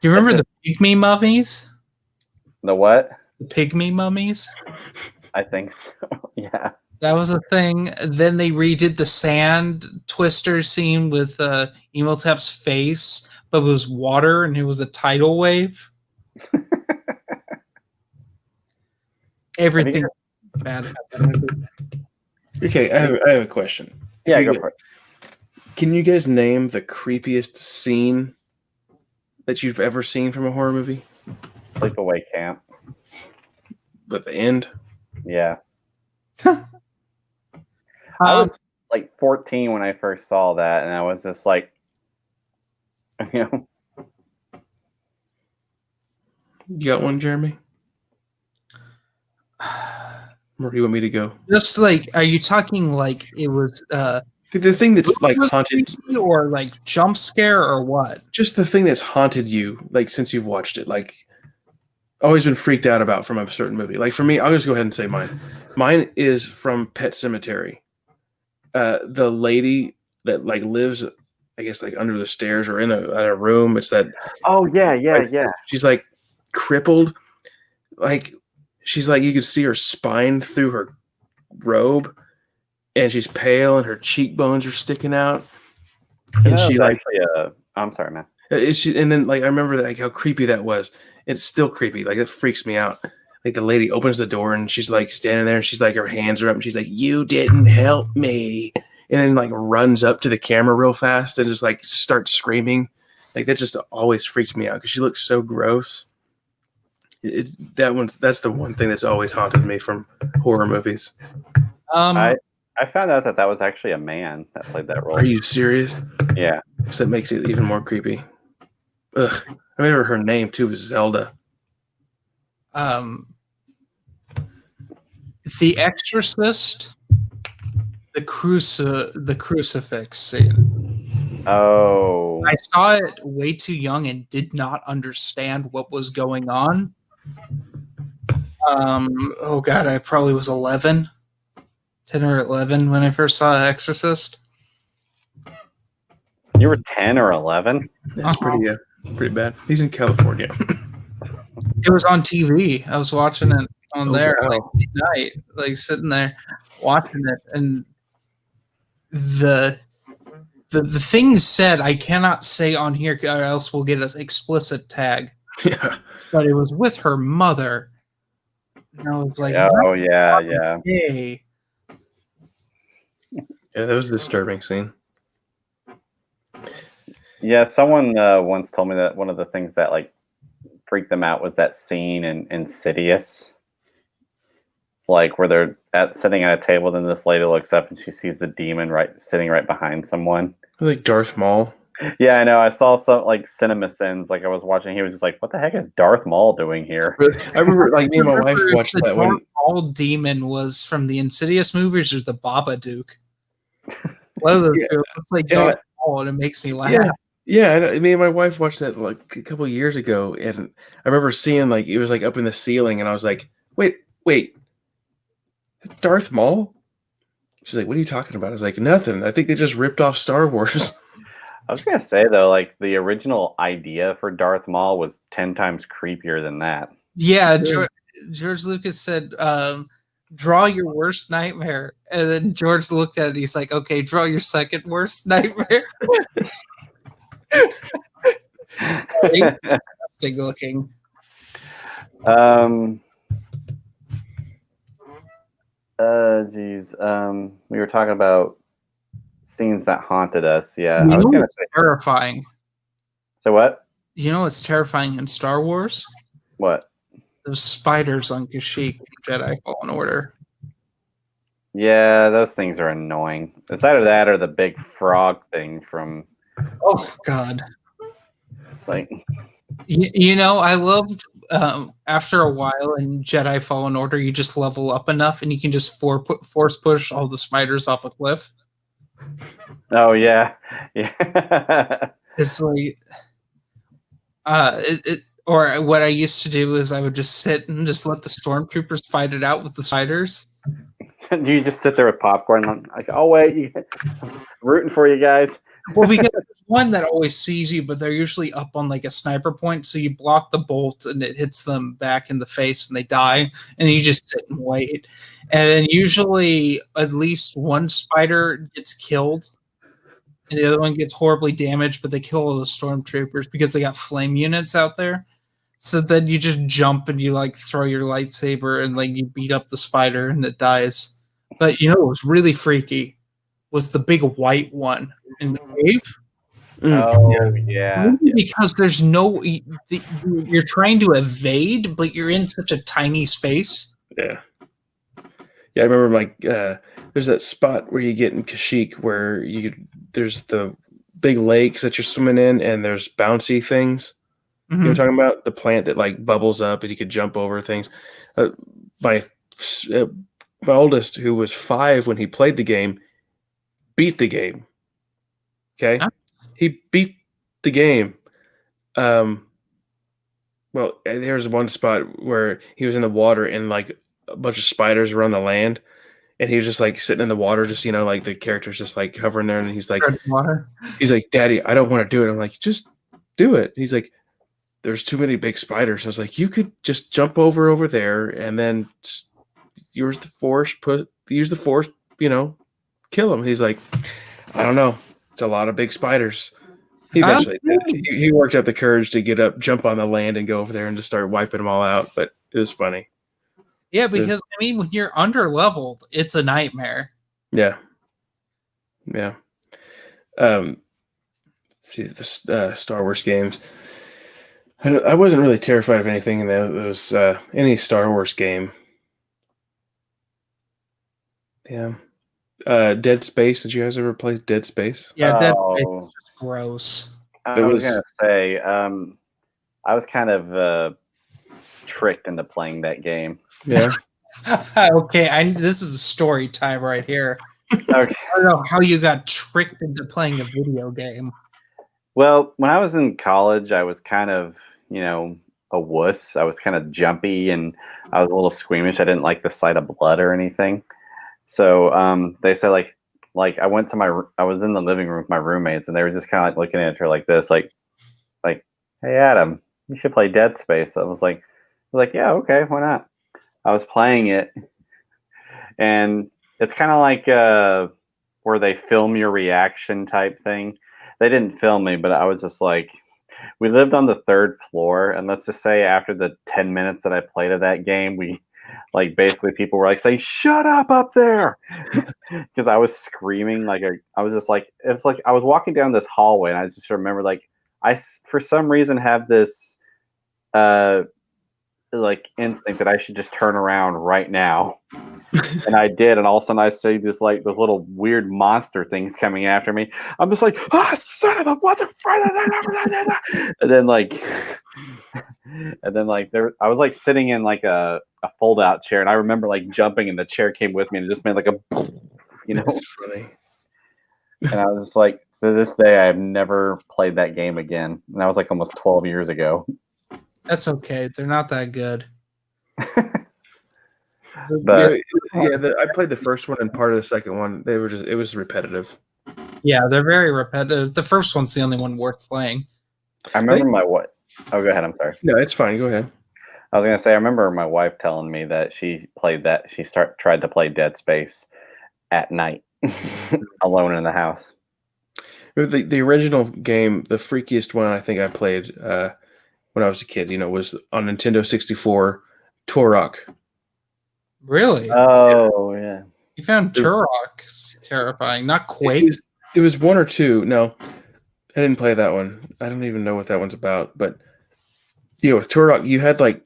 Do you remember the Pygmy mummies? The what? The Pygmy mummies? I think so. Yeah. That was a thing. Then they redid the sand twister scene with Emotep's face, but it was water and it was a tidal wave. Everything bad about that movie. Okay, I have a question. Yeah, go for it. Can you guys name the creepiest scene that you've ever seen from a horror movie? Sleepaway Camp. At the end? Yeah. I was like 14 when I first saw that, and I was just like, you know. You got one, Jeremy? Where do you want me to go? Just like, are you talking like it was The thing that's like haunted, or like jump scare or what? just the thing that's haunted you, like since you've watched it, like always been freaked out about from a certain movie. Like for me, I'll just go ahead and say mine. Mine is from Pet Sematary. The lady that like lives, I guess, like under the stairs or in a room. It's that. Oh yeah, yeah, like, yeah. She's like crippled, like she's like you could see her spine through her robe, and she's pale, and her cheekbones are sticking out. And she like, actually, I'm sorry, man. and then like I remember like how creepy that was. It's still creepy. Like it freaks me out. Like the lady opens the door and she's like standing there and she's like her hands are up and she's like, "You didn't help me," and then like runs up to the camera real fast and just like starts screaming. Like that just always freaked me out because she looks so gross. That's the one thing that's always haunted me from horror movies. I found out that was actually a man that played that role. Are you serious? Yeah. So that makes it even more creepy. Ugh. I remember her name too was Zelda. The Exorcist, the crucifix scene. Oh. I saw it way too young and did not understand what was going on. Oh God, I probably was 10 or 11 when I first saw Exorcist. You were 10 or 11? That's pretty bad. He's in California. It was on TV. I was watching it on there wow. like midnight, like sitting there watching it, and the things said I cannot say on here or else we'll get an explicit tag. Yeah. But it was with her mother. And I was like, oh yeah. Hey. Yeah, that was a disturbing scene. Yeah, someone once told me that one of the things that like freaked them out was that scene in Insidious, like where they're sitting at a table, then this lady looks up and she sees the demon sitting right behind someone. Like Darth Maul. Yeah, I know. I saw some like CinemaSins. Like I was watching, he was just like, "What the heck is Darth Maul doing here?" I remember, like me and my wife watched that one. All demon was from the Insidious movies or the Babadook. One of those two. It looks like Darth Maul, and it makes me laugh. Yeah. Me and my wife watched that like a couple of years ago, and I remember seeing like it was like up in the ceiling, and I was like, "Wait, Darth Maul?" She's like, "What are you talking about?" I was like, "Nothing. I think they just ripped off Star Wars." I was gonna say though, like the original idea for Darth Maul was 10 times creepier than that. Yeah, George Lucas said, "Draw your worst nightmare," and then George looked at it. He's like, "Okay, draw your second worst nightmare." Interesting looking. We were talking about scenes that haunted us. Yeah, You I was know gonna what's say. terrifying? So what? You know what's terrifying in Star Wars? What? Those spiders on Kashyyyk in Jedi Fallen Order. Yeah, those things are annoying. It's either that or the big frog thing from. Oh God! Like, you know, I loved after a while in Jedi Fallen Order, you just level up enough and you can just force push all the spiders off a cliff. oh yeah. It's like, or what I used to do is I would just sit and just let the stormtroopers fight it out with the spiders. You just sit there with popcorn, like, oh wait, I'm rooting for you guys. Well, because there's one that always sees you, but they're usually up on like a sniper point, so you block the bolt and it hits them back in the face and they die, and you just sit and wait. And then usually at least one spider gets killed, and the other one gets horribly damaged, but they kill all the stormtroopers because they got flame units out there. So then you just jump and you like throw your lightsaber and like you beat up the spider and it dies. But you know what was really freaky was the big white one in the cave. Oh yeah. Because there's no, you're trying to evade, but you're in such a tiny space. Yeah. I remember like there's that spot where you get in Kashyyyk where there's the big lakes that you're swimming in, and there's bouncy things. You know what I'm talking about? The plant that like bubbles up and you could jump over things. My oldest, who was 5 when he played the game, beat the game. Okay, he beat the game. Well, there's one spot where he was in the water and like a bunch of spiders were on the land, and he was just like sitting in the water, just like the character's just like hovering there, and he's like, "Daddy, I don't want to do it." I'm like, "Just do it." He's like, "There's too many big spiders." I was like, "You could just jump over there and then use the force, kill him." He's like, "I don't know. It's a lot of big spiders." He eventually did. He worked up the courage to get up, jump on the land, and go over there and just start wiping them all out. But it was funny. Yeah, because I mean, when you're under leveled, it's a nightmare. Yeah. See the Star Wars games. I wasn't really terrified of anything in those any Star Wars game. Yeah. Dead Space. Did you guys ever play Dead Space? Yeah, Dead Space is just gross. I was gonna say, I was kind of tricked into playing that game. Yeah. Okay, this is a story time right here. Okay. I don't know how you got tricked into playing a video game. Well, when I was in college, I was kind of, a wuss. I was kind of jumpy and I was a little squeamish. I didn't like the sight of blood or anything. So they said like I was in the living room with my roommates and they were just kind of like looking at her like this, like, "Hey Adam, you should play Dead Space." I was like, "Yeah, okay, why not?" I was playing it, and it's kind of like where they film your reaction type thing. They didn't film me, but I was just like, we lived on the 3rd floor, and let's just say after the 10 minutes that I played of that game, basically people were like saying, "Shut up there," because I was screaming I was just like, it's like I was walking down this hallway, and I just remember I for some reason have this like instinct that I should just turn around right now. And I did, and all of a sudden I see this like those little weird monster things coming after me. I'm just like, son of a mother! And then like, there, I was like sitting in like a fold out chair, and I remember like jumping, and the chair came with me, and it just made like a, That's funny. And I was just like, to this day, I have never played that game again, and that was like almost 12 years ago. That's okay. They're not that good. But I played the first one and part of the second one. It was repetitive. Yeah, they're very repetitive. The first one's the only one worth playing. I remember my what? Oh, go ahead. I'm sorry. No, it's fine. Go ahead. I was gonna say, I remember my wife telling me that she played that. She tried to play Dead Space at night, alone in the house. The original game, the freakiest one I think I played when I was a kid, was on Nintendo 64, Turok. Really? Oh, yeah. You found Turok terrifying, not Quake? It was one or two. No, I didn't play that one. I don't even know what that one's about. But, with Turok, you had, like,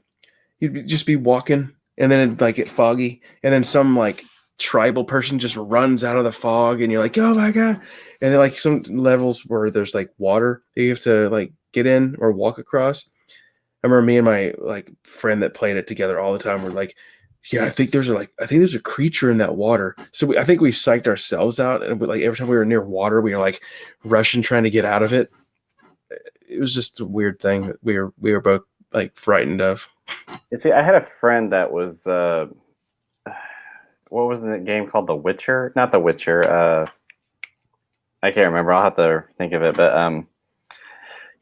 you'd just be walking, and then it'd, like, get foggy, and then some, like, tribal person just runs out of the fog, and you're like, oh, my God. And then, like, some levels where there's, like, water that you have to, like, get in or walk across. I remember me and my, like, friend that played it together all the time were like, yeah, I think there's a creature in that water. So I think we psyched ourselves out, and like every time we were near water, we were like rushing, trying to get out of it. It was just a weird thing that we were both like frightened of. You see, I had a friend that was what was the game called? The Witcher? Not The Witcher. I can't remember. I'll have to think of it. But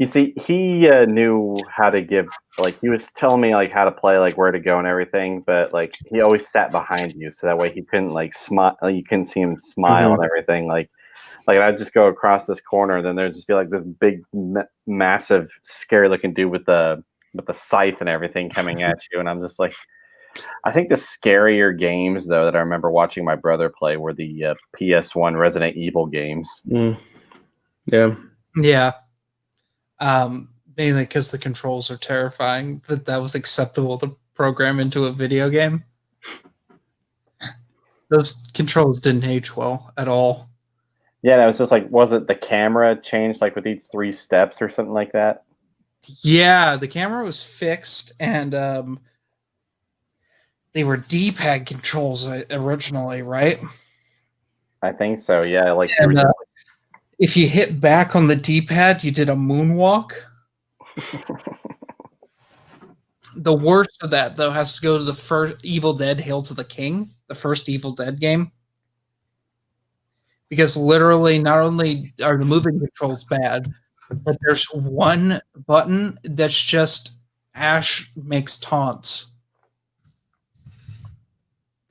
you see, he knew how to give, like, he was telling me, like, how to play, like, where to go and everything, but, like, he always sat behind you, so that way he couldn't, like, smile, you couldn't see him smile and everything, like, I'd just go across this corner, and then there'd just be, like, this big, massive, scary-looking dude with the scythe and everything coming at you, and I'm just like, I think the scarier games, though, that I remember watching my brother play were the PS1 Resident Evil games. Yeah. Yeah. Mainly because the controls are terrifying, but that was acceptable to program into a video game. Those controls didn't age well at all. Yeah, it was just like, was it the camera changed like with each 3 steps or something like that? Yeah, the camera was fixed, and they were D-pad controls originally, right? I think so. Yeah, like and, if you hit back on the D-pad, you did a moonwalk. The worst of that, though, has to go to the first Evil Dead Hail to the King, the first Evil Dead game. Because literally, not only are the moving controls bad, but there's one button that's just Ash makes taunts.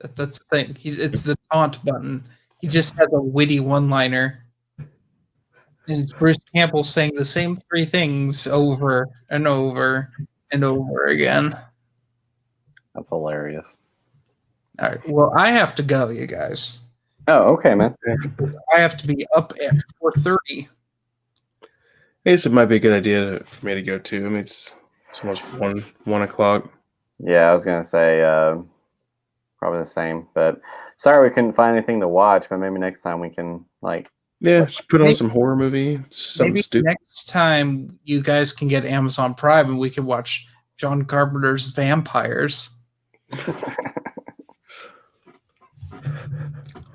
That's the thing. It's the taunt button. He just has a witty one-liner. And it's Bruce Campbell saying the same 3 things over and over and over again. That's hilarious. All right. Well, I have to go, you guys. Oh, okay, man. I have to be up at 4:30. I guess it might be a good idea for me to go too. I mean, it's almost 1 o'clock. Yeah, I was gonna say probably the same. But sorry we couldn't find anything to watch. But maybe next time we can just put on some horror movie, something stupid. Next time you guys can get Amazon Prime and we can watch John Carpenter's Vampires. I'll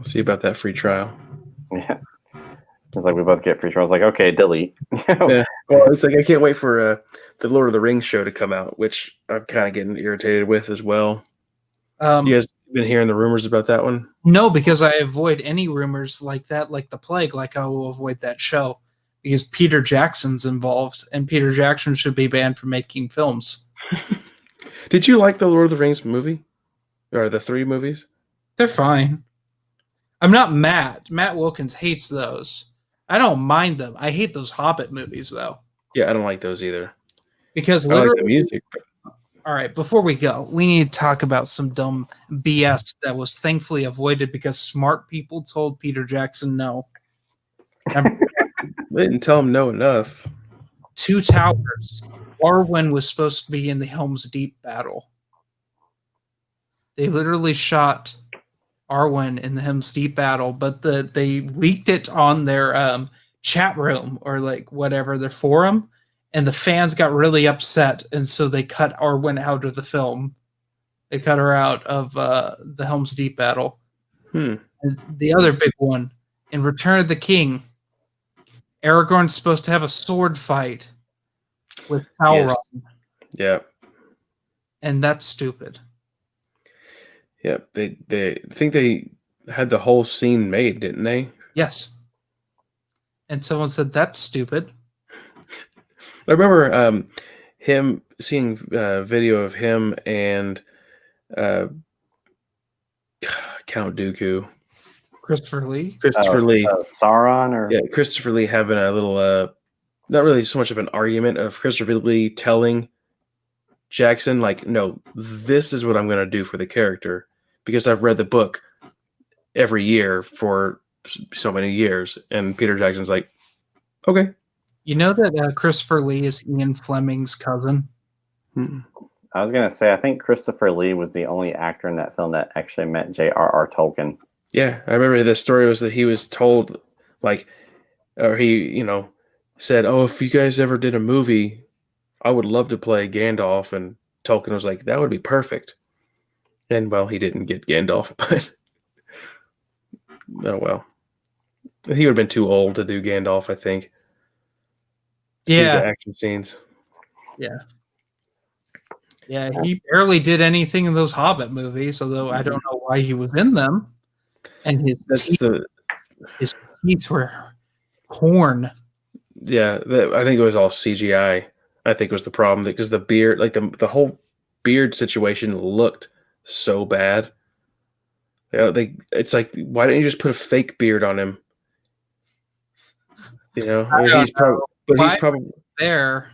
see about that free trial. Yeah. It's like we both get free trials. Like, okay, delete. Yeah. Well, it's like I can't wait for the Lord of the Rings show to come out, which I'm kind of getting irritated with as well. You guys been hearing the rumors about that one? No, because I avoid any rumors like that, like the plague. Like I will avoid that show because Peter Jackson's involved, and Peter Jackson should be banned from making films. Did you like the Lord of the Rings movie, or the 3 movies? They're fine. I'm not mad. Matt Wilkins hates those. I don't mind them. I hate those Hobbit movies, though. Yeah, I don't like those either. Because I literally, like the music. all right, before we go, we need to talk about some dumb BS that was thankfully avoided because smart people told Peter Jackson no. They didn't tell him no enough. 2 Towers. Arwen was supposed to be in the Helm's Deep battle. They literally shot Arwen in the Helm's Deep battle, but they leaked it on their chat room or like whatever, their forum, and the fans got really upset, and so they cut Arwen out of the film. They cut her out of the Helm's Deep battle. And the other big one, in Return of the King, Aragorn's supposed to have a sword fight with Sauron. Yes. Yeah. And that's stupid. Yeah. They think they had the whole scene made, didn't they? Yes. And someone said, that's stupid. I remember him seeing video of him and Count Dooku. Christopher Lee. Sauron, or Yeah, Christopher Lee having a little, not really so much of an argument of Christopher Lee telling Jackson, like, no, this is what I'm going to do for the character because I've read the book every year for so many years. And Peter Jackson's like, okay. You know that Christopher Lee is Ian Fleming's cousin? I was going to say, I think Christopher Lee was the only actor in that film that actually met J.R.R. Tolkien. Yeah, I remember the story was that he was told, like, or he, said, oh, if you guys ever did a movie, I would love to play Gandalf. And Tolkien was like, that would be perfect. And, well, he didn't get Gandalf, but oh, well. He would have been too old to do Gandalf, I think. Yeah. The action scenes. Yeah. Yeah, he barely did anything in those Hobbit movies, although I don't know why he was in them. And his teeth were corn. Yeah, I think it was all CGI. I think was the problem because the beard, like the whole beard situation, looked so bad. It's like, why didn't you just put a fake beard on him? He's probably there.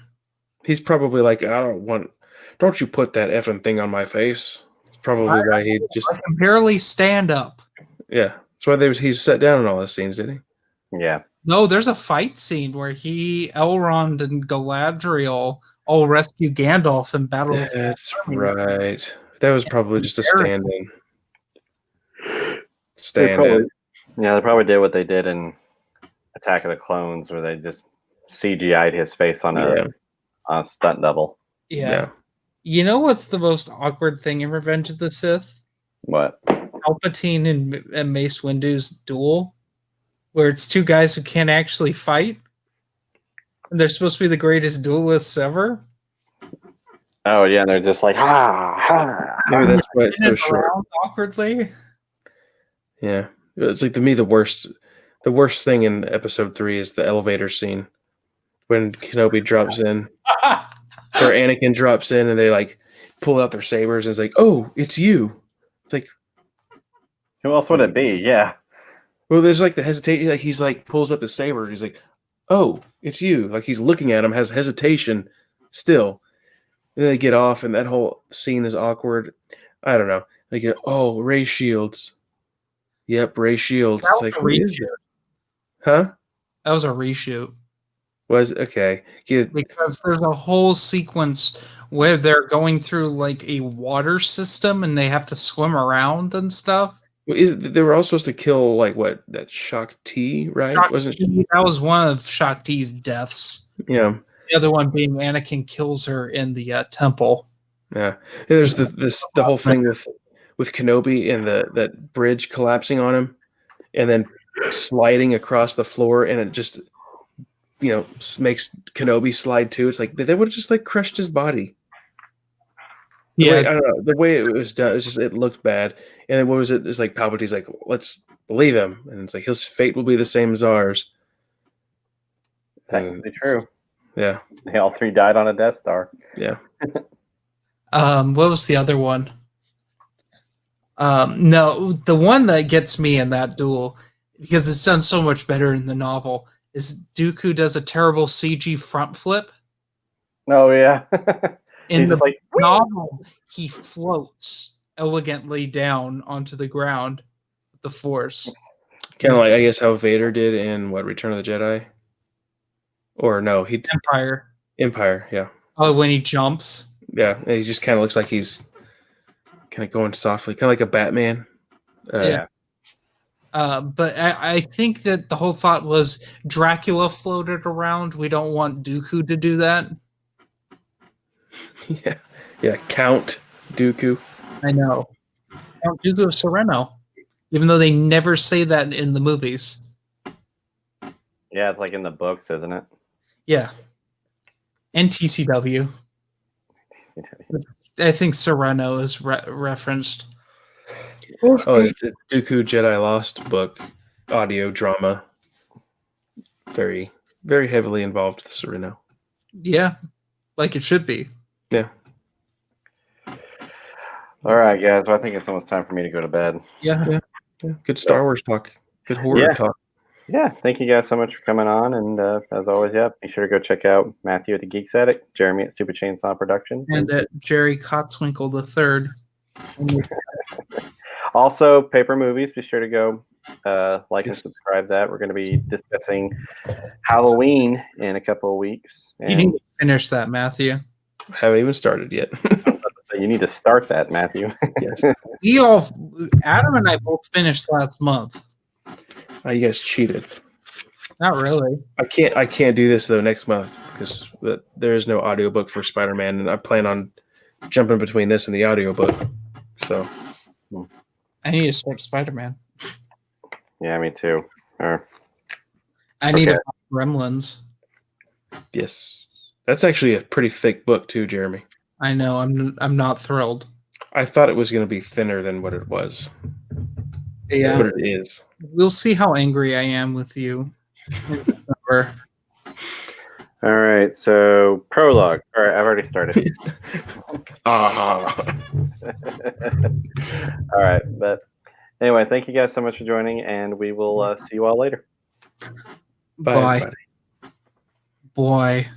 He's probably like, don't you put that effing thing on my face. It's probably why he just I can barely stand up. Yeah, that's why he's sat down in all his scenes, didn't he? Yeah. No, there's a fight scene where Elrond and Galadriel all rescue Gandalf in Battle of That's right. That was probably just a stand-in. Yeah, they probably did what they did in Attack of the Clones, where they just CGI'd his face on a stunt double. Yeah. You know what's the most awkward thing in Revenge of the Sith? What? Palpatine and Mace Windu's duel, where it's two guys who can't actually fight, and they're supposed to be the greatest duelists ever. Oh yeah, and they're just like ha. Maybe that's why it's so short. Awkwardly. Yeah, it's like, to me, the worst thing in Episode 3 is the elevator scene when Kenobi drops in. Or Anakin drops in and they like pull out their sabers and it's like, oh, it's you. It's like, who else would it be? Yeah. Well, there's like the hesitation. Like he's like pulls up his saber. He's like, oh, it's you. Like he's looking at him, has hesitation still. And then they get off and that whole scene is awkward. I don't know. Like, oh, Ray Shields. Yep, Ray Shields. It's like, who is it? Huh? That was a reshoot. Was okay. Because there's a whole sequence where they're going through like a water system and they have to swim around and stuff. They were all supposed to kill like what, that Shakti, right? That was one of Shakti's deaths. Yeah. The other one being Anakin kills her in the temple. Yeah. And there's the whole thing with Kenobi and that bridge collapsing on him and then sliding across the floor and it just makes Kenobi slide too. It's like they would have just like crushed his body. I don't know. The way it was done, it looked bad. And then what was it? It's like Palpatine's like, let's believe him, and it's like his fate will be the same as ours. Technically true. Yeah, they all three died on a Death Star. Yeah. What was the other one? No, the one that gets me in that duel, because it's done so much better in the novel, is Dooku does a terrible CG front flip. Oh yeah. In the novel, he floats elegantly down onto the ground with the Force. Kind of like, I guess, how Vader did in Return of the Jedi? Or no, Empire. Empire, yeah. Oh, when he jumps. Yeah, and he just kind of looks like he's kind of going softly, kind of like a Batman. Yeah. But I think that the whole thought was Dracula floated around. We don't want Dooku to do that. Yeah, yeah. Count Dooku. I know. Count Dooku of Sereno. Even though they never say that in the movies. Yeah, it's like in the books, isn't it? Yeah. And TCW. I think Sereno is referenced. Oh, the Dooku Jedi Lost book, audio drama. Very, very heavily involved with Sereno. Yeah. Like it should be. Yeah. All right, guys. Well, I think it's almost time for me to go to bed. Yeah. Good Star Wars talk. Good horror talk. Yeah, thank you guys so much for coming on. And as always, be sure to go check out Matthew at the Geeks Addict, Jeremy at Stupid Chainsaw Productions. And Jerry Kotzwinkle III. Also, Paper Movies. Be sure to go like and subscribe that. We're going to be discussing Halloween in a couple of weeks. And You need to finish that, Matthew. Haven't even started yet. you need to start that, Matthew. Yes. Adam and I both finished last month. Oh, you guys cheated. Not really. I can't do this though next month because there is no audiobook for Spider-Man, and I plan on jumping between this and the audiobook. So I need to start Spider-Man. Yeah, me too. I need to buy Gremlins. Yes, that's actually a pretty thick book too, Jeremy. I know. I'm not thrilled. I thought it was going to be thinner than what it was. Yeah, but it is. We'll see how angry I am with you. All right, so prologue. All right, I've already started. All right, but anyway, thank you guys so much for joining, and we will see you all later. Bye. Boy.